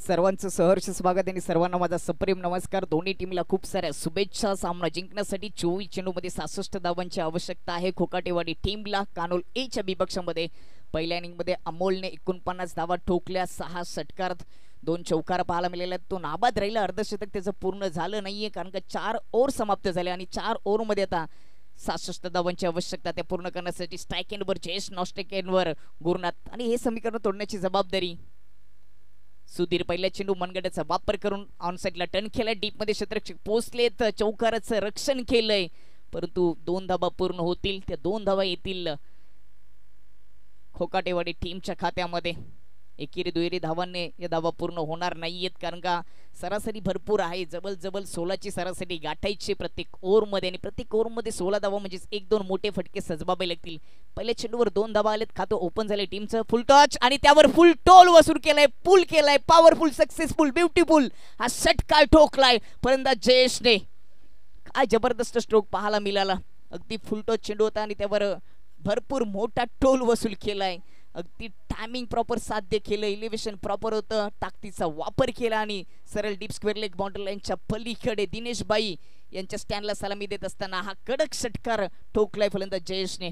सर्वांचं सहर्ष स्वागत आणि सर्वांना माझा सप्रेम नमस्कार. दोन्ही टीमला खूप साऱ्या शुभेच्छा. सामना जिंकण्यासाठी 24 चेंडूमध्ये 66 धावांची आवश्यकता आहे खोकाटेवाडी टीमला. कानोल ए च्या विपक्षामध्ये पहिल्या इनिंगमध्ये अमोलने 49 धावा ठोकल्या, 6 षटकार 2 चौकार पाहायला मिळाले. तो नाबाद राहिला, अर्धशतक त्याचं पूर्ण झालं नाहीये कारण का 4 ओव्हर समाप्त झाले आणि 4 ओव्हरमध्ये आता 66 धावांची आवश्यकता. त्या पूर्ण करण्यासाठी स्ट्राईक एंडवर जयेश, नॉन स्ट्राईक एंडवर गुरुनाथ आणि हे समीकरण तोडण्याची जबाबदारी सुधीर. पहिल्या चेंडू मनगटाचा वापर करून ऑनसाइडला टर्न केलाय, डीप मध्ये क्षेत्ररक्षक पोहोचलेत, चौकाराचं रक्षण केलंय परंतु 2 धावा पूर्ण होतील. त्या 2 धावा येतील खोकाटेवाडी टीमच्या खात्यामध्ये. एकेरी दुहेरी धावांनी या धावा पूर्ण होणार नाहीयेत कारण का सरासरी भरपूर आहे. जवळजवळ 16ची सरासरी गाठायची प्रत्येक ओव्हरमध्ये आणि प्रत्येक ओव्हरमध्ये 16 धावा म्हणजेच 1-2 मोठे फटके सजबावे लागतील. पहिल्या चेंडूवर 2 धावा आलेत, खातं ओपन झाले टीमचं. फुल टच आणि त्यावर फुल टोल वसूल केलाय, पूल केलाय, पॉवरफुल, सक्सेसफुल, ब्युटिफुल हा षटकार ठोकलाय फलंदाज जयेशने. काय जबरदस्त स्ट्रोक पाहायला मिळाला. अगदी फुल टच चेंडू होता आणि त्यावर भरपूर मोठा टोल वसूल केलाय. अगदी टायमिंग प्रॉपर साध्य केलं, इलिव्हेशन प्रॉपर होतं, ताकदीचा वापर केला आणि सरळ डीप स्क्वेअर लेग बाउंड्री लाईनच्या पलीकडे दिनेश बाई यांच्या स्टँडला सलामी देत असताना हा कडक षटकार ठोकलाय फलंदाज जयेशने.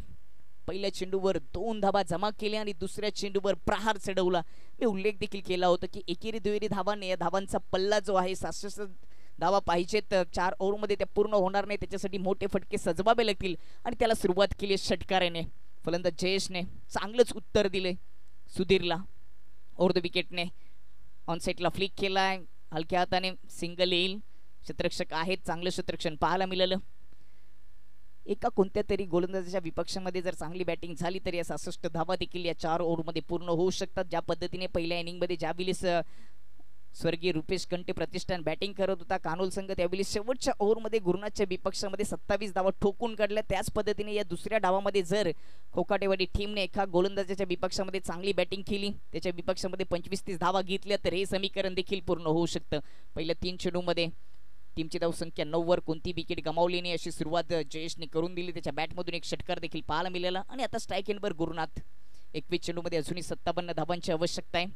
पहिल्या चेंडूवर 2 धावा जमा केल्या आणि दुसऱ्या चेंडूवर प्रहार चढवला. मी उल्लेख देखील केला होता की एकेरी दुहेरी धावांनी या धावांचा पल्ला जो आहे 66 धावा पाहिजेत, 4 ओव्हरमध्ये त्या पूर्ण होणार नाही, त्याच्यासाठी मोठे फटके सजवावे लागतील आणि त्याला सुरुवात केली षटकाराने. फलंदाज जयेशने चांगलंच उत्तर दिले सुधीरला. ओव्हर द विकेटने ऑनसाइडला फ्लिक केलाय, हलक्या हाताने सिंगल येईल. क्षेत्ररक्षक आहेत, चांगलं क्षेत्ररक्षण पाहायला मिळालं. एका कोणत्या तरी गोलंदाजाच्या विपक्षामध्ये जर चांगली बॅटिंग झाली तर या 66 धावा देखील या 4 ओव्हरमध्ये पूर्ण होऊ शकतात. ज्या पद्धतीने पहिल्या इनिंगमध्ये ज्यावेळेस स्वर्गीय रुपेश कंटे प्रतिष्ठान बॅटिंग करत होता कानोल संघ, त्यावेळी शेवटच्या ओव्हरमध्ये गुरुनाथच्या विपक्षामध्ये 27 धावा ठोकून काढल्या. त्याच पद्धतीने या दुसऱ्या डावामध्ये जर खोकाटेवाडी टीमने एका गोलंदाजाच्या विपक्षामध्ये चांगली बॅटिंग केली, त्याच्या विपक्षामध्ये 25-30 धावा घेतल्या तर हे समीकरण देखील पूर्ण होऊ शकतं. पहिल्या 3 चेंडूमध्ये टीमची धावसंख्या 9 वर, कोणती विकेट गमावली नाही अशी सुरुवात जयेशने करून दिली. त्याच्या बॅटमधून एक षटकार देखील पाहायला मिळाला आणि आता स्ट्राईक एंडवर गुरुनाथ. 21 चेंडूमध्ये अजूनही 57 धावांची आवश्यकता आहे.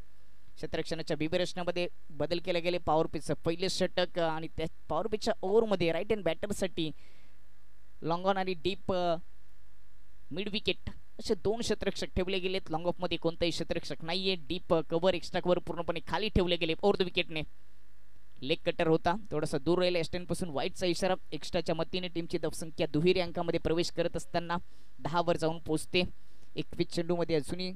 क्षेत्ररक्षणाच्या विभरचनामध्ये बदल केले गेले. पॉवर पिचचं पहिले षटक आणि त्या पॉवर पिचच्या ओव्हरमध्ये राईट हँड बॅटरसाठी लॉंग ऑन आणि डीप मिड विकेट असे 2 क्षेत्ररक्षक ठेवले गेलेत. लॉंग ऑफ मध्ये कोणताही क्षेत्ररक्षक नाहीये. डीप कव्हर, एक्स्ट्रा कव्हर पूर्णपणे खाली ठेवले गेले. ओव्हर द विकेटने लेग कटर होता, थोडासा दूर राहिला एस्टन पासून. वाईटचा इशारा. एक्स्ट्राच्या मतीने टीमची धावसंख्या दुहेरी अंकामध्ये प्रवेश करत असताना 10 वर जाऊन पोहोचते. 21 चेंडूमध्ये अजूनही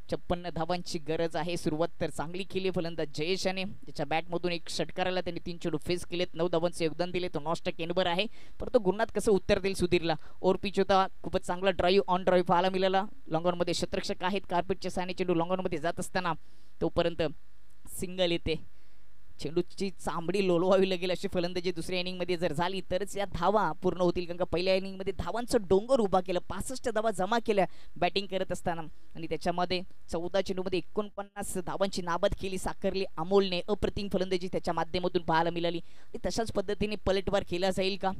56 धावांची गरज आहे. सुरुवात तर चांगली केली फलंदाज जयेशाने. त्याच्या बॅटमधून एक षटकाराला त्यांनी 3 चेंडू फेस केलेत, 9 धावांचे योगदान दिले. तो नॉस्टक एंडवर आहे परंतु गुरुनाथ कसं उत्तर देईल सुधीरला. ओव्हर पिच होता, खूपच चांगला ड्राईव्ह ऑन ड्राईव्ह पाहायला मिळाला. लॉंगॉनमध्ये क्षेत्ररक्षक आहेत, कार्पेटच्या सहाय्याने चेंडू लॉंगॉनमध्ये जात असताना तोपर्यंत सिंगल येते. चेंडूची चांबडी लोळवावी लागेल अशी फलंदाजी दुसऱ्या इनिंगमध्ये जर झाली तरच या धावा पूर्ण होतील कारण का पहिल्या इनिंगमध्ये धावांचं डोंगर उभा केलं, 65 धावा जमा केल्या बॅटिंग करत असताना आणि त्याच्यामध्ये 14 चेंडूमध्ये 49 धावांची नाबाद केली साकारली अमोलने. अप्रतिम फलंदाजी त्याच्या माध्यमातून पाहायला मिळाली. तशाच पद्धतीने पलटवार केला जाईल का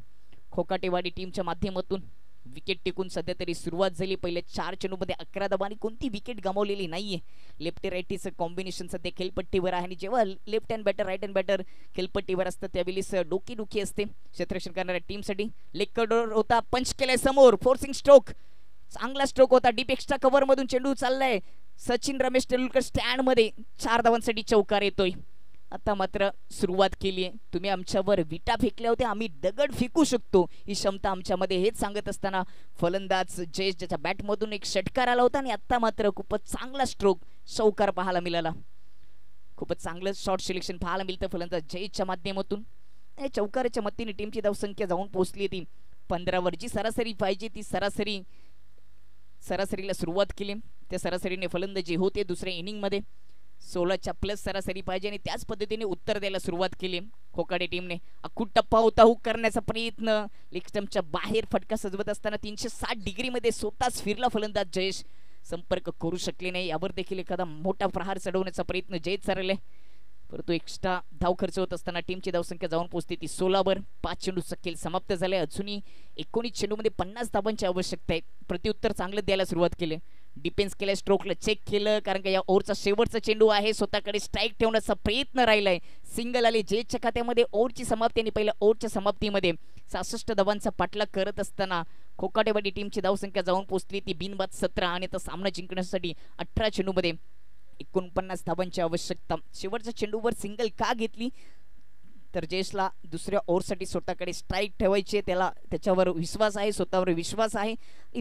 खोकाटेवाडी टीमच्या माध्यमातून. विकेट टिकून सध्या तरी सुरुवात झाली. पहिल्या 4 चेंडूमध्ये 11 धावा आणि कोणती विकेट गमावलेली नाहीये. लेफ्टी राईटीचं कॉम्बिनेशन सध्या खेळपट्टीवर आहे आणि जेव्हा left hand batter right hand batter खेळपट्टीवर असतं त्यावेळेस डोकी असते क्षेत्ररक्षण करणाऱ्या टीमसाठी. लेग कटर होता, पंच केलाय समोर, फोर्सिंग स्ट्रोक, चांगला स्ट्रोक होता. डीप एक्स्ट्रा कव्हर मधून चेंडू चाललाय. सचिन रमेश तेंडुलकर स्टँड मध्ये 4 धावांसाठी चौकार येतोय. आता मात्र सुरुवात केली आहे. तुम्ही आमच्यावर विटा फेकल्या होत्या, आम्ही दगड फेकू शकतो ही क्षमता आमच्यामध्ये, हेच सांगत असताना फलंदाज जयेश ज्याच्या बॅटमधून एक षटकार आला होता आणि आता मात्र खूपच चांगला स्ट्रोक चौकार पाहायला मिळाला. खूपच चांगलं शॉर्ट सिलेक्शन पाहायला मिळतं फलंदाज जयेशच्या माध्यमातून. चौकाराच्या मदतीने टीमची धावसंख्या जाऊन पोहोचली ती 15 वर. जी सरासरी पाहिजे ती सरासरीला सुरुवात केली. त्या सरासरीने फलंदाजी होते दुसऱ्या इनिंग मध्ये 16च्या प्लस सरासरी पाहिजे आणि त्याच पद्धतीने उत्तर द्यायला सुरुवात केली खोकाडे टीमने. अखूट टप्पा होता, हुक करण्याचा प्रयत्न, लेग स्टंपच्या बाहेर फटका सजवत असताना 360 डिग्री मध्ये स्वतःच फिरला फलंदाज जयेश, संपर्क करू शकले नाही. यावर देखील एखादा मोठा प्रहार चढवण्याचा प्रयत्न जयेश चालले, परंतु एक्स्ट्रा धाव खर्च होत असताना टीमची धावसंख्या जाऊन पोहोचते ती 16 वर. 5 चेंडूचा खेळ समाप्त झालाय. अजूनही 19 चेंडूमध्ये 50 धावांची आवश्यकता आहे. प्रत्युत्तर चांगलं द्यायला सुरुवात केली. डिफेन्स केलं, स्ट्रोकला चेक केलं, कारण का या ओव्हरचा शेवटचा चेंडू आहे, स्वतःकडे स्ट्राईक ठेवण्याचा प्रयत्न राहिलाय. सिंगल आले जयेशच्या खात्यामध्ये. ओव्हरची समाप्ती आणि पहिल्या ओव्हरच्या समाप्तीमध्ये 66 धावांचा पाठलाग करत असताना खोकाटेवाडी टीमची धावसंख्या जाऊन पोहोचली ती बिनबाद 17 आणि आता सामना जिंकण्यासाठी 18 चेंडूमध्ये 49 धावांची आवश्यकता. शेवटच्या चेंडूवर सिंगल का घेतली तर जयेशला दुसऱ्या ओव्हरसाठी स्वतःकडे स्ट्राईक ठेवायचे, त्याला त्याच्यावर विश्वास आहे, स्वतःवर विश्वास आहे.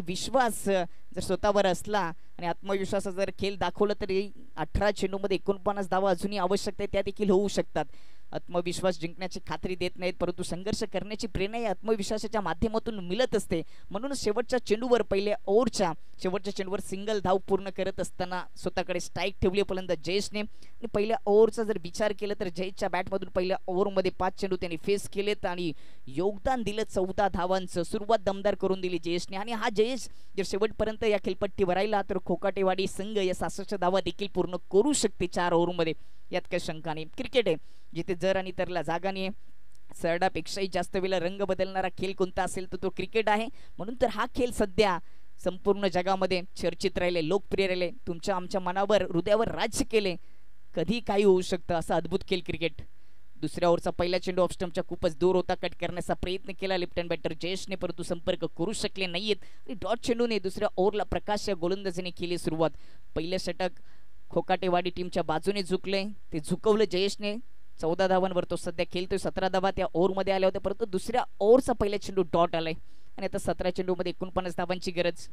विश्वास जर स्वतःवर असला आणि आत्मविश्वासाचा जर खेळ दाखवला तरी 18 चेंडूमध्ये 49 धावा अजूनही आवश्यकता आहे, त्या देखील होऊ शकतात. आत्मविश्वास जिंकण्याची खात्री देत नाहीत, परंतु संघर्ष करण्याची प्रेरणा या आत्मविश्वासाच्या माध्यमातून मिळत असते. म्हणूनच शेवटच्या चेंडूवर पहिल्या ओव्हरच्या शेवटच्या चेंडूवर सिंगल धाव पूर्ण करत असताना स्वतःकडे स्ट्राईक ठेवली फलंदाज जयेशने. आणि पहिल्या ओव्हरचा जर विचार केला तर जयेशच्या बॅटमधून पहिल्या ओव्हरमध्ये 5 चेंडू त्यांनी फेस केलेत आणि योगदान दिलं 14 धावांचं. सुरुवात दमदार करून दिली जयेशने आणि हा जयेश जर शेवटपर्यंत या खेळपट्टीवर राहिला तर खोकाटेवाडी संघ या 66 धावा देखील पूर्ण करू शकते 4 ओव्हरमध्ये, यात काही शंका नाही. क्रिकेट आहे जिथे जर आणि तरला जागा नाही. सरडापेक्षाही जास्त वेळेला रंग बदलणारा खेळ कोणता असेल तर तो क्रिकेट आहे. म्हणून तर हा खेळ सध्या संपूर्ण जगामध्ये चर्चित राहिले, लोकप्रिय राहिले, तुमच्या आमच्या मनावर हृदयावर राज्य केले. कधी काही होऊ शकतं असं अद्भुत खेळ क्रिकेट. दुसऱ्या ओव्हरचा पहिला चेंडू ऑफ स्टंपच्या खूपच दूर होता, कट करण्याचा प्रयत्न केला लेफ्ट हँड बॅटर जयेशने, परंतु संपर्क करू शकले नाहीयेत. आणि डॉट चेंडूने दुसऱ्या ओव्हरला प्रकाश या गोलंदाजीने केली सुरुवात. पहिलं षटक खोकाटेवाडी टीमच्या बाजूने झुकले, ते झुकवलं जयेशने. 14 धावांवर तो सध्या खेळतोय. 17 धावा त्या ओव्हरमध्ये आल्या होत्या, परंतु दुसऱ्या ओव्हरचा पहिला चेंडू डॉट आलाय आणि आता 17 चेंडूमध्ये 49 धावांची गरज.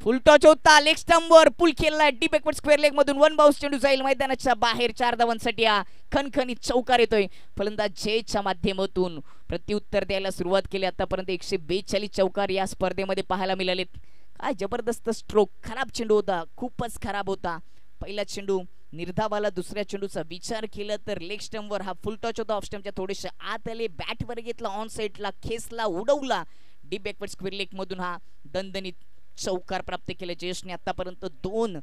फुल टॉच होता, लेग स्टंपवर पुल खेळलाय, डीप बॅकवर्ड स्क्वेअर लेग मधून 1 बाउन्स चेंडू जाईल मैदानाच्या बाहेर. 4 धावांसाठी हा खणखणीत चौकार येतोय फलंदाज जयेशच्या माध्यमातून. प्रत्युत्तर द्यायला सुरुवात केली. आतापर्यंत 142 चौकार या स्पर्धेमध्ये पाहायला मिळालेत. काय जबरदस्त स्ट्रोक, खराब चेंडू होता, खूपच खराब होता. पहिला चेंडू निर्धावाला. दुसऱ्या चेंडूचा विचार केला तर लेग स्टंपवर हा फुल टच होता, ऑफ स्टंपच्या थोडेसे आत आले, बॅटवर घेतला, ऑन साइडला खेचला, उडवला. डीप बॅकवर्ड स्क्वेअर लेग मधून हा दणदणीत चौकार प्राप्त केले जयेशने. आतापर्यंत 2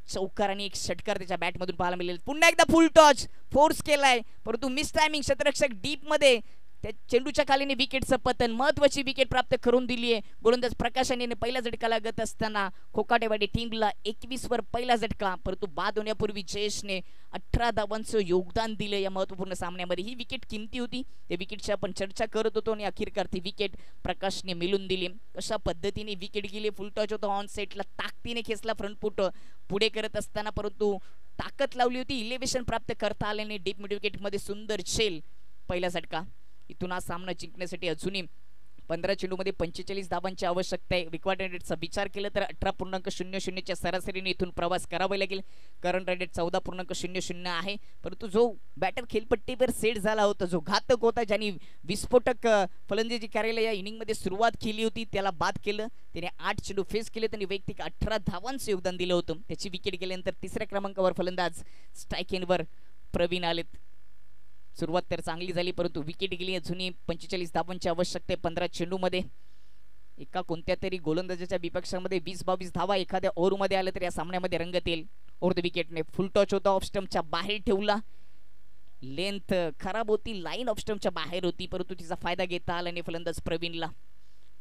चौकार आणि 1 षटकार त्याच्या बॅटमधून पाहायला मिळेल. पुन्हा एकदा फुल टॉच फोर्स केलाय, परंतु मिस टायमिंग. क्षेत्ररक्षक डीप मध्ये त्या चेंडूच्या खालीने विकेटचं पतन, महत्वाची विकेट प्राप्त करून दिली आहे. गोलंदाज प्रकाशाने पहिला झटका लागत असताना खोकाटेवाडी टीमला 21 वर पहिला झटका, परंतु बाद होण्यापूर्वी जयेशने 18 धावांचं योगदान दिलं या महत्वपूर्ण सामन्यामध्ये. ही विकेट किमती होती, त्या विकेटची आपण चर्चा करत होतो आणि अखेरकार ती विकेट प्रकाशने मिळून दिली. अशा पद्धतीने विकेट गेली. फुल टच होता, ऑन सेटला ताकदीने खेचला, फ्रंट फुट पुढे करत असताना, परंतु ताकद लावली होती, इलेव्हेशन प्राप्त करता आले नाही. डीप मिड विकेट मध्ये सुंदर शेल, पहिला झटका. इथून हा सामना जिंकण्यासाठी अजूनही 15 चेंडूमध्ये 45 धावांची आवश्यकता आहे. रिक्वायर्ड रन रेटचा विचार केला तर 18.00 च्या सरासरीने इथून प्रवास करावा लागेल. करंट रन रेट 14.00 आहे, परंतु जो बॅटर खेळपट्टीवर सेट झाला होता, जो घातक होता, ज्यांनी विस्फोटक फलंदाजी करायला या इनिंग मध्ये सुरुवात केली होती, त्याला बाद केलं. त्याने 8 चेंडू फेस केले, त्यांनी वैयक्तिक 18 धावांचं योगदान दिलं होतं. त्याची विकेट गेल्यानंतर तिसऱ्या क्रमांकावर फलंदाज स्ट्राईक एंडवर प्रवीण आलेत. सुरुवात तर चांगली झाली, परंतु विकेट गेली. अजूनही 45 धावांची आवश्यकता आहे 15 चेंडूमध्ये. एका कोणत्या तरी गोलंदाजाच्या विपक्षामध्ये 20-22 धावा एखाद्या ओव्हरमध्ये आल्या तर या सामन्यामध्ये रंगत येईल. ओव्हर द विकेटने फुल टच होता, ऑफ स्टंपच्या बाहेर ठेवला. लेंथ खराब होती, लाईन ऑफ स्टंपच्या बाहेर होती, परंतु तिचा फायदा घेता आला नाही फलंदाज प्रवीणला.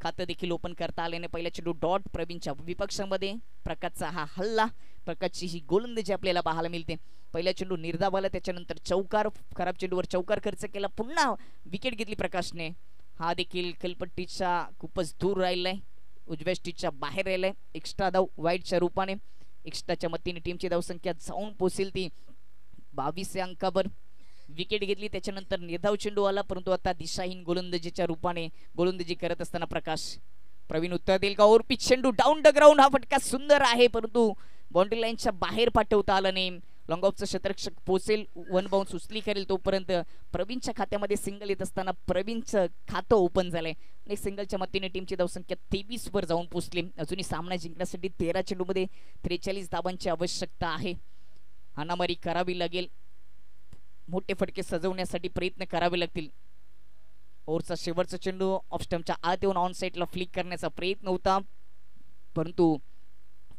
खातं देखील ओपन करता आल्याने पहिला चेंडू डॉट प्रवीणच्या विपक्षामध्ये. प्रकाशचा हा हल्ला, प्रकाशची ही गोलंदाजी आपल्याला पाहायला मिळते. पहिला चेंडू निर्धाव आला, त्याच्यानंतर चौकार, खराब चेंडूवर चौकार खर्च केला, पुन्हा विकेट घेतली प्रकाशने. हा देखील खेळपट्टीच्या खूपच दूर राहिलाय, उजव्या स्टिचच्या बाहेर राहिलाय. एक्स्ट्रा धाव वाईटच्या रूपाने. एक्स्ट्राच्या मतीने टीमची धावसंख्या जाऊन पोहोचेल ती 22 या अंकावर. विकेट घेतली, त्याच्यानंतर निर्धाव चेंडू आला, परंतु आता दिशाहीन गोलंदाजीच्या रूपाने गोलंदाजी करत असताना प्रवीण उत्तर देईल का? ओव्हर पिच चेंडू डाऊन द ग्राउंड. हा फटका सुंदर आहे, परंतु बाउंड्री लाईनच्या बाहेर पाठवता आला नाही. लॉंग ऑफचं क्षेत्ररक्षक पोहोचेल, वन बाउन्स उचली करेल, तोपर्यंत प्रवीणच्या खात्यामध्ये सिंगल येत असताना प्रवीणचं खातं ओपन झालंय आणि सिंगलच्या मतीने टीमची धावसंख्या 23 वर जाऊन पोहोचली. अजूनही सामना जिंकण्यासाठी 13 चेंडूमध्ये 43 धावांची आवश्यकता आहे. हाणामारी करावी लागेल, मोठे फटके सजवण्यासाठी प्रयत्न करावे लागतील. ओव्हरचा शेवटचा चेंडू ऑफ स्टंपच्या आत येऊन ऑन साईडला फ्लिक करण्याचा प्रयत्न होता, परंतु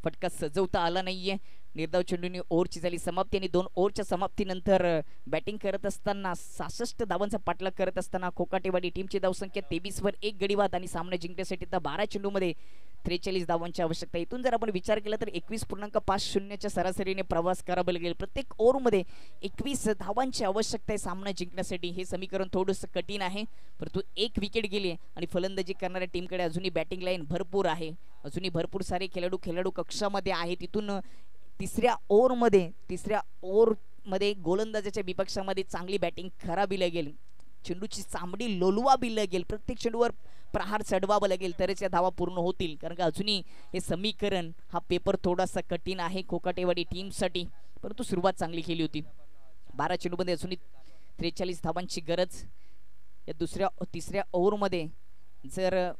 फटका सजवता आला नाहीये. निर्धाव चेंडूने ओव्हरची झाली समाप्ती आणि 2 ओव्हरच्या समाप्तीनंतर बॅटिंग करत असताना 66 धावांचा पाठलाग करत असताना कोकाटेवाडी टीमची धावसंख्या 23 वर 1 गडी बाद आणि सामना जिंकण्यासाठी आता 12 चेंडूमध्ये 43 धावांची आवश्यकता. इथून जर आपण विचार केला तर 21.50च्या सरासरीने प्रवास करावा लागेल. प्रत्येक ओव्हरमध्ये 21 धावांची आवश्यकता आहे सामना जिंकण्यासाठी. हे समीकरण थोडंसं कठीण आहे, परंतु एक विकेट गेली आणि फलंदाजी करणाऱ्या टीमकडे अजूनही बॅटिंग लाईन भरपूर आहे, अजूनही भरपूर सारे खेळाडू कक्षामध्ये आहेत. तिथून तिसऱ्या ओव्हरमध्ये गोलंदाजाच्या विपक्षामध्ये चांगली बॅटिंग करावी लागेल, चेंडूची चांबडी लोलवावी लागेल, प्रत्येक चेंडूवर प्रहार चढवावा लागेल, तरच या धावा पूर्ण होतील. कारण का अजूनही हे समीकरण, हा पेपर थोडासा कठीण आहे कोकाटेवाडी टीमसाठी, परंतु सुरुवात चांगली केली होती. 12 चेंडूमध्ये अजूनही 43 धावांची गरज. या तिसऱ्या ओव्हरमध्ये जर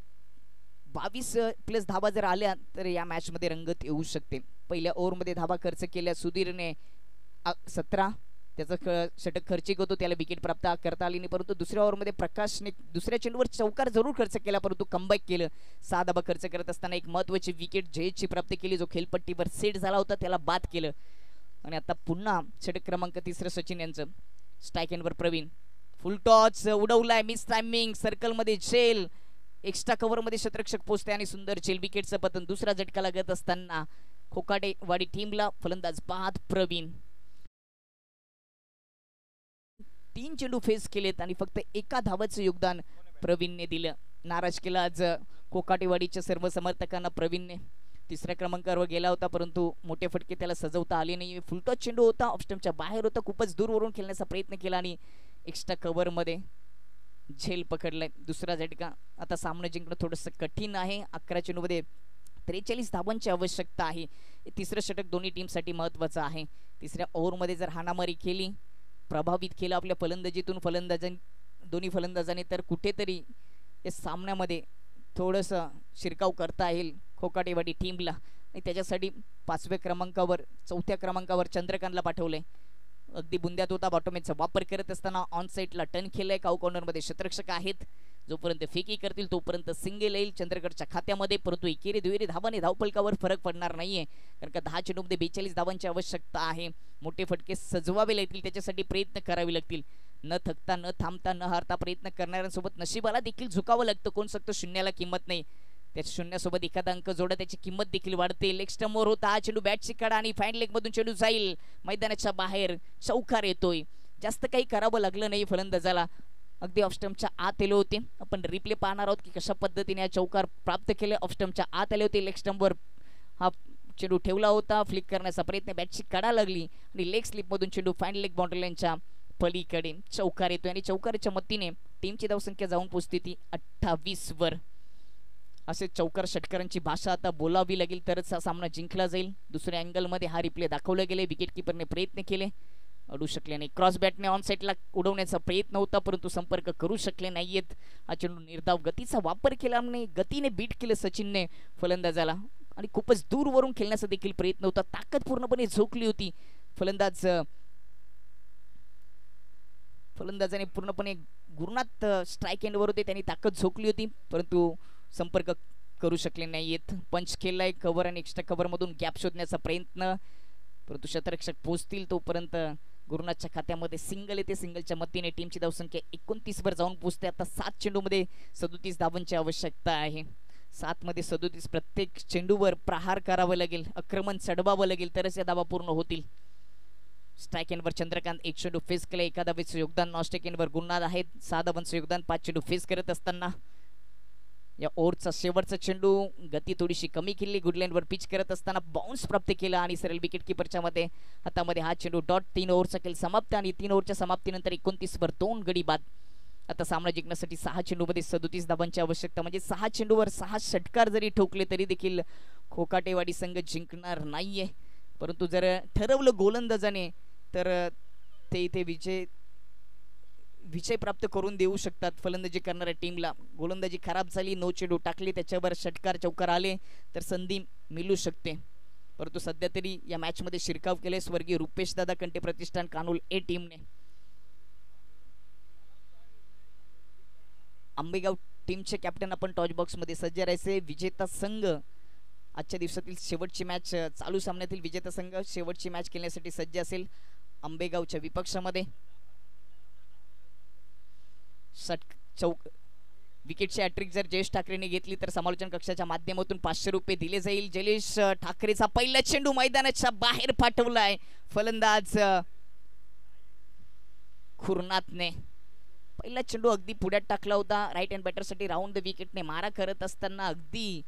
22+ धावा जर आल्या तर या मॅच मध्ये रंगत येऊ शकते. पहिल्या ओव्हरमध्ये धावा खर्च केल्या सुधीरने 17, त्याचा षटक खर्चिक होतो, त्याला विकेट प्राप्त करता आली नाही. परंतु दुसऱ्या ओव्हरमध्ये प्रकाशने दुसऱ्या चेंडूवर चौकार जरूर खर्च केला, परंतु कमबॅक केलं. 6 धावा खर्च करत असताना एक महत्वाची विकेट जयची प्राप्त केली, जो खेळपट्टीवर सेट झाला होता त्याला बाद केलं. आणि आता पुन्हा षटक क्रमांक 3 सचिन यांचं. स्ट्राईक एंडवर प्रवीण, फुल टॉच उडवलाय, मिस टायमिंग, सर्कलमध्ये झेल, एक्स्ट्रा कव्हर मध्ये क्षेत्ररक्षक पोहोचते आणि सुंदर झेल, विकेटचं पतन. दुसरा झटका लागत असताना कोकाटेवाडी टीमला फलंदाज बाद प्रवीण. 3 चेंडू फेस केलेत आणि फक्त 1 धावाचं योगदान प्रवीणने दिलं. नाराज केला आज कोकाटेवाडीच्या सर्व समर्थकांना प्रवीणने. तिसऱ्या क्रमांकावर गेला होता, परंतु मोठे फटके त्याला सजवता आले नाही. फुलटॉच चेंडू होता, ऑफ स्टंपच्या बाहेर होता, खूपच दूरवरून खेळण्याचा प्रयत्न केला आणि एक्स्ट्रा कव्हर मध्ये झेल पकडलाय. दुसरा झटका. आता सामना जिंकणं थोडंसं कठीण आहे. 11 चेंडूमध्ये 43 धावांची आवश्यकता आहे. तिसरं षटक दोन्ही टीमसाठी महत्वाचं आहे. तिसऱ्या ओव्हरमध्ये जर हाणामारी केली, प्रभावित केलं आपल्या फलंदाजीतून दोन्ही फलंदाजांनी, तर कुठेतरी या सामन्यामध्ये थोडंसं शिरकाव करता येईल कोकाटेवाडी टीमला. आणि त्याच्यासाठी 5व्या क्रमांकावर 4थ्या क्रमांकावर चंद्रकांतला पाठवलंय. अगदी बुंद्यात होता, बॉटोमेनचा वापर करत असताना ऑन साईडला टर्न केलाय. काऊ कॉर्नरमध्ये क्षेत्ररक्षक आहेत, जोपर्यंत फेकी करतील तोपर्यंत सिंगल येईल चंद्रगडच्या खात्यामध्ये. परंतु एकेरी दुहेरी धावाने धावफलकावर फरक पडणार नाहीये, कारण का 10 चेंडूमध्ये 42 धावांची आवश्यकता आहे. मोठे फटके सजवावे लागतील, त्याच्यासाठी प्रयत्न करावे लागतील. न थकता, न थांबता, न हारता प्रयत्न करणाऱ्यांसोबत नशिबाला देखील झुकावं लागतं. कोण सांगतो शून्याला किंमत नाही, त्या शून्यासोबत एखादा अंक जोडा, त्याची किंमत देखील वाढते. लेग स्टंपवर होता हा चेंडू, बॅटची कडा आणि फाईन लेग मधून चेंडू जाईल मैदानाच्या बाहेर. चौकार येतोय, जास्त काही करावं लागलं नाही फलंदाजाला, अगदी ऑफ स्टंपच्या आत आले होते. आपण रिप्ले पाहणार आहोत की कशा पद्धतीने हा चौकार प्राप्त केले. ऑफ स्टंपच्या आत आले होते, लेग स्टंपवर हा चेंडू ठेवला होता, फ्लिक करण्याचा प्रयत्न, बॅटची कडा लागली आणि लेग स्लिप मधून चेंडू फाईन लेग बाउंड्री लाईनच्या पलीकडे. चौकार येतोय आणि चौकाराच्या मतीने टीमची धावसंख्या जाऊन पोहोचते ती 28 वर. असे चौकार षटकारांची भाषा आता बोलावी लागेल, तरच हा सामना जिंकला जाईल. दुसऱ्या अँगल मध्ये हा रिप्ले दाखवला गेले. विकेट किपरने प्रयत्न केले, अडू शकले नाही. क्रॉस बॅटने ऑन साईडला उडवण्याचा प्रयत्न होता, परंतु संपर्क करू शकले नाहीयेत. हा चेंडू निर्धाव, गतीचा वापर केला नाही, गतीने बीट केलं सचिनने फलंदाजाला आणि खूपच दूरवरून खेळण्याचा देखील प्रयत्न होता. ताकद पूर्णपणे झोकली होती. फलंदाजाने पूर्णपणे गुरुनाथ स्ट्राईक एंडवर होते, त्यांनी ताकद झोकली होती, परंतु संपर्क करू शकले नाहीयेत. पंच केलाय, कव्हर आणि एक्स्ट्रा कव्हर मधून गॅप शोधण्याचा प्रयत्न, परंतु क्षेत्ररक्षक पोहोचतील तोपर्यंत गुरुनाथच्या खात्यामध्ये सिंगल येते. सिंगलच्या मदतीने टीमची धावसंख्या 29 वर जाऊन पोहोचते. आता 7 चेंडूमध्ये 37 धावांची आवश्यकता आहे. 7 मध्ये 37. प्रत्येक चेंडूवर प्रहार करावं लागेल, आक्रमण चढवावं लागेल, तरच या धावा पूर्ण होतील. स्ट्राईक एंडवर चंद्रकांत 1 चेंडू फेस केला. 1 धावेचं योगदान. नॉन स्ट्राईक एंडवर गुरुनाथ आहेत. 6 धावांचं योगदान. 5 चेंडू फेस करत असताना या ओव्हरचा शेवटचा चेंडू गती थोडीशी कमी केली. गुडलाईनवर पिच करत असताना बाउन्स प्राप्त केला आणि सरळ विकेट किपरच्या मध्ये हातामध्ये हा चेंडू डॉट. 3 ओव्हरचा खेळ समाप्त आणि 3 ओव्हरच्या समाप्तीनंतर 29 वर 2 गडी बाद. आता सामना जिंकण्यासाठी 6 चेंडूमध्ये 37 धावांची आवश्यकता. म्हणजे 6 चेंडूवर 6 षटकार जरी ठोकले तरी देखील खोकाटेवाडी संघ जिंकणार नाहीये. परंतु जर ठरवलं गोलंदाजाने तर ते इथे विजय प्राप्त करून देऊ शकतात फलंदाजी करणाऱ्या टीमला. गोलंदाजी खराब झाली, 9 चेंडू टाकले, त्याच्यावर षटकार चौकार आले तर संधी मिळू शकते. परंतु सध्या तरी या मॅच मध्ये शिरकाव केले स्वर्गीय रुपेश दादा कंटे प्रतिष्ठान कानोल ए टीमने. आंबेगाव टीमचे कॅप्टन आपण टॉच बॉक्स मध्ये सज्ज राहायचे. विजेता संघ आजच्या दिवसातील शेवटची मॅच, चालू सामन्यातील विजेता संघ शेवटची मॅच खेळण्यासाठी सज्ज असेल आंबेगावच्या विपक्षामध्ये. विकेटची हॅट्रिक जर जयेश ठाकरेने घेतली तर समालोचन कक्षाच्या माध्यमातून 500 रुपये दिले जाईल. जयेश ठाकरेचा पहिला चेंडू मैदानाच्या बाहेर पाठवलाय फलंदाज खुरनाथने. पहिला चेंडू अगदी पुढ्यात टाकला होता. राईट हँड बॅटरसाठी राऊंड द विकेटने मारा करत असताना अगदी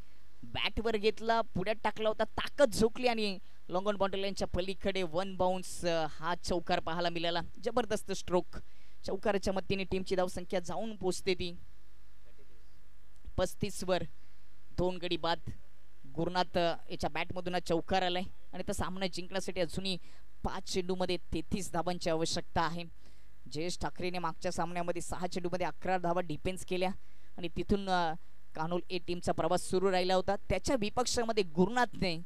बॅटवर घेतला, पुढ्यात टाकला होता, ताकद झोकली आणि लॉंग ऑन बाउंड्री लाईनच्या पलीकडे 1 बाउन्स हा चौकार पाहायला मिळाला. जबरदस्त स्ट्रोक. चौकाराच्या मदतीने टीमची धावसंख्या जाऊन पोहोचते ती 35 वर. 2 गडी बाद. गुरुनाथ याच्या बॅटमधून चौकार आलाय आणि तो सामना जिंकण्यासाठी अजूनही 5 चेंडूमध्ये 33 धावांची आवश्यकता आहे. जयेश ठाकरेने मागच्या सामन्यामध्ये 6 चेंडूमध्ये 11 धावा डिफेन्स केल्या आणि तिथून कानोल ए टीमचा प्रवास सुरू राहिला होता. त्याच्या विपक्षामध्ये गुरुनाथने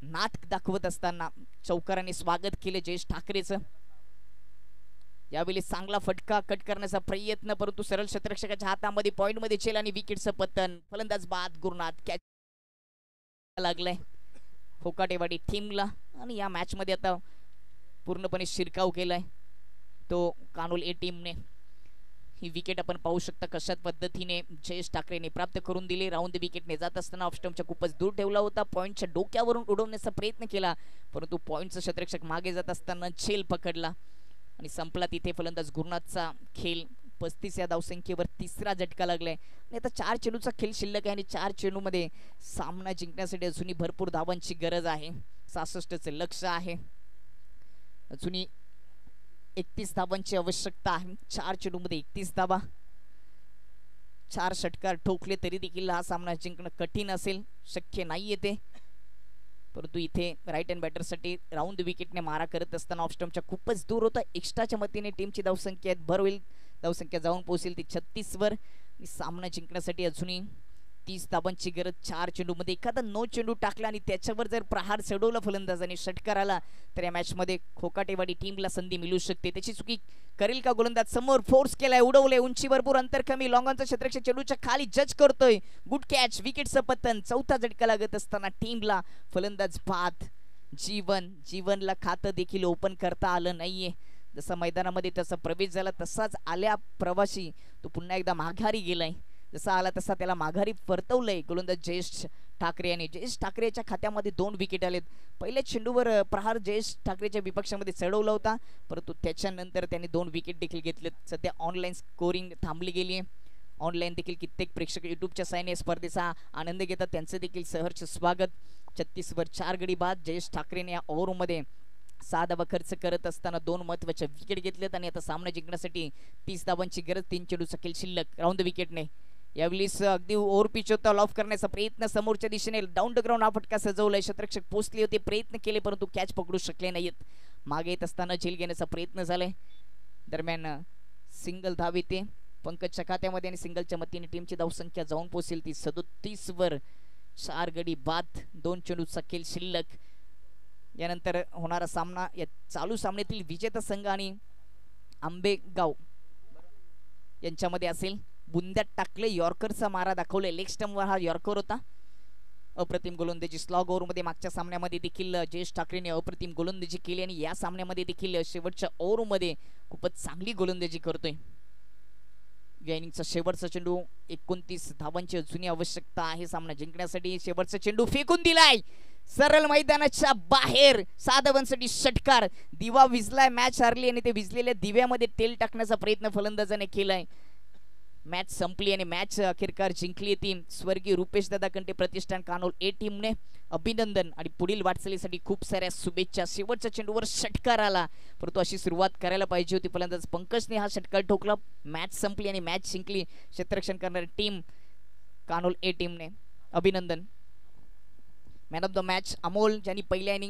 नाथ दाखवत असताना चौकाराने स्वागत केले जयेश ठाकरेचं. यावेळी चांगला फटका कट करण्याचा प्रयत्न, परंतु सरळ क्षेत्ररक्षकाच्या हातामध्ये पॉइंट मध्ये चेल आणि विकेटचं पतन. फलंदाज बाद. गुरुनाथ कॅच लागलाय खोकाटेवाडी टीमला आणि या मॅच मध्ये आता पूर्णपणे शिरकाव केलाय तो कानोल ए टीमने. ही विकेट आपण पाहू शकता कशा पद्धतीने जयेश ठाकरेने प्राप्त करून दिली. राऊंड विकेटने जात असताना ऑफ स्टंपच्या खूपच दूर ठेवला होता. पॉइंटच्या डोक्यावरून उडवण्याचा प्रयत्न केला, परंतु पॉइंटचा क्षेत्ररक्षक मागे जात असताना झेल पकडला आणि संपला तिथे फलंदाज गुरुनाथचा खेळ. 35 या धावसंख्येवर 3रा झटका लागलाय आणि आता 4 चेंडूचा खेळ शिल्लक आहे आणि 4 चेंडूमध्ये सामना जिंकण्यासाठी अजूनही भरपूर धावांची गरज आहे. 66चे लक्ष्य आहे. अजूनही 31 धावांची आवश्यकता आहे. 4 चेंडूमध्ये 31 धावा. 4 षटकार ठोकले तरी देखील हा सामना जिंकणं कठीण असेल, शक्य नाहीये ते. परंतु इथे राईट हँड बॅटरसाठी राऊंड विकेटने मारा करत असताना ऑफ स्टंपच्या खूपच दूर होता. एक्स्ट्राच्या मदतीने टीमची धावसंख्या भर होईल. धावसंख्या जाऊन पोहोचेल ती 36 वर. सामना जिंकण्यासाठी अजूनही 30 धावांची गरज. 4 चेंडूमध्ये एखादा 9 चेंडू टाकला आणि त्याच्यावर जर प्रहार चढवला फलंदाजाने, षटकार आला तर या मॅच मध्ये खोकाटेवाडी टीमला संधी मिळू शकते. त्याची चुकी करेल का गोलंदाज? समोर फोर्स केलाय, उडवले, उंची भरपूर, अंतर कमी, लॉंगॉनचा क्षेत्ररक्षक चेंडूच्या खाली जज करतोय. Good catch. विकेटचं पतन. 4था झटका लागत असताना टीमला फलंदाज बाद. जीवनला खातं देखील ओपन करता आलं नाहीये. जसा मैदानामध्ये त्याचा प्रवेश झाला तसाच आल्या प्रवासी तो पुन्हा एकदा माघारी गेलाय. जसा आला तसा त्याला माघारी परतवलंय गोलंदाज जयेश ठाकरे यांनी. जयेश ठाकरेच्या खात्यामध्ये 2 विकेट आलेत. पहिल्या चेंडूवर प्रहार जयेश ठाकरेच्या विपक्षामध्ये चढवला होता, परंतु त्याच्यानंतर त्यांनी 2 विकेट देखील घेतलेत. सध्या ऑनलाईन स्कोरिंग थांबली गेली आहे. ऑनलाईन देखील कित्येक प्रेक्षक युट्यूबच्या साईने स्पर्धेचा आनंद घेतात, त्यांचं देखील सहर्ष स्वागत. 36 वर 4 गडी बाद. जयेश ठाकरेने या ओव्हरमध्ये 6 धावा खर्च करत असताना 2 महत्वाच्या विकेट घेतलेत आणि आता सामना जिंकण्यासाठी 30 धावांची गरज. 3 चेंडूचा खेळ शिल्लक. राऊंड विकेटने यावेळेस अगदी ओव्हर पिच होता, लॉफ करण्याचा प्रयत्न समोरच्या दिशेने डाऊन द ग्राउंड हा फटका सजवलाय. क्षेत्ररक्षक पोचले होते, प्रयत्न केले, परंतु कॅच पकडू शकले नाहीत. मागे येत असताना झेल घेण्याचा प्रयत्न झालाय. दरम्यान सिंगल धाव येते पंकजच्या खात्यामध्ये आणि सिंगलच्या मतीने टीमची धावसंख्या जाऊन पोहोचेल ती 37 वर. 4 गडी बाद. 2 चेंडूचा खेळ शिल्लक. यानंतर होणारा सामना या चालू सामन्यातील विजेता संघ आणि आंबेगाव यांच्यामध्ये असेल. बुंद्यात टाकले, यॉर्करचा मारा दाखवले. लेग स्टंपवर हा यॉर्कर होता. अप्रतिम गोलंदाजी स्लॉग ओव्हरमध्ये मागच्या सामन्यामध्ये देखील जयेश ठाकरेने अप्रतिम गोलंदाजी केली आणि या सामन्यामध्ये देखील शेवटच्या ओव्हरमध्ये खूपच चांगली गोलंदाजी करतोय. या इनिंगचा शेवटचा चेंडू 29 धावांची अजूनही आवश्यकता आहे सामना जिंकण्यासाठी. शेवटचा चेंडू फेकून दिलाय सरळ मैदानाच्या बाहेर. 6 धावांसाठी षटकार. दिवा विझलाय, मॅच हारली आणि ते विझलेल्या दिव्यामध्ये तेल टाकण्याचा प्रयत्न फलंदाजाने केलाय. मॅच संपली आणि मॅच अखेरकार जिंकली ती स्वर्गीय रुपेश दादा कंटे प्रतिष्ठान कानोल ए टीमने. अभिनंदन आणि पुढील वाटचालीसाठी खूप साऱ्या शुभेच्छा. शेवटच्या चेंडूवर षटकार आला परंतु अशी सुरुवात करायला पाहिजे होती. फलंदाज पंकजने हा षटकार ठोकला. मॅच संपली आणि मॅच जिंकली क्षेत्ररक्षण करणारी टीम कानोल ए टीमने. अभिनंदन. Man of the match Amol, ज्यांनी पहिल्या इनिंग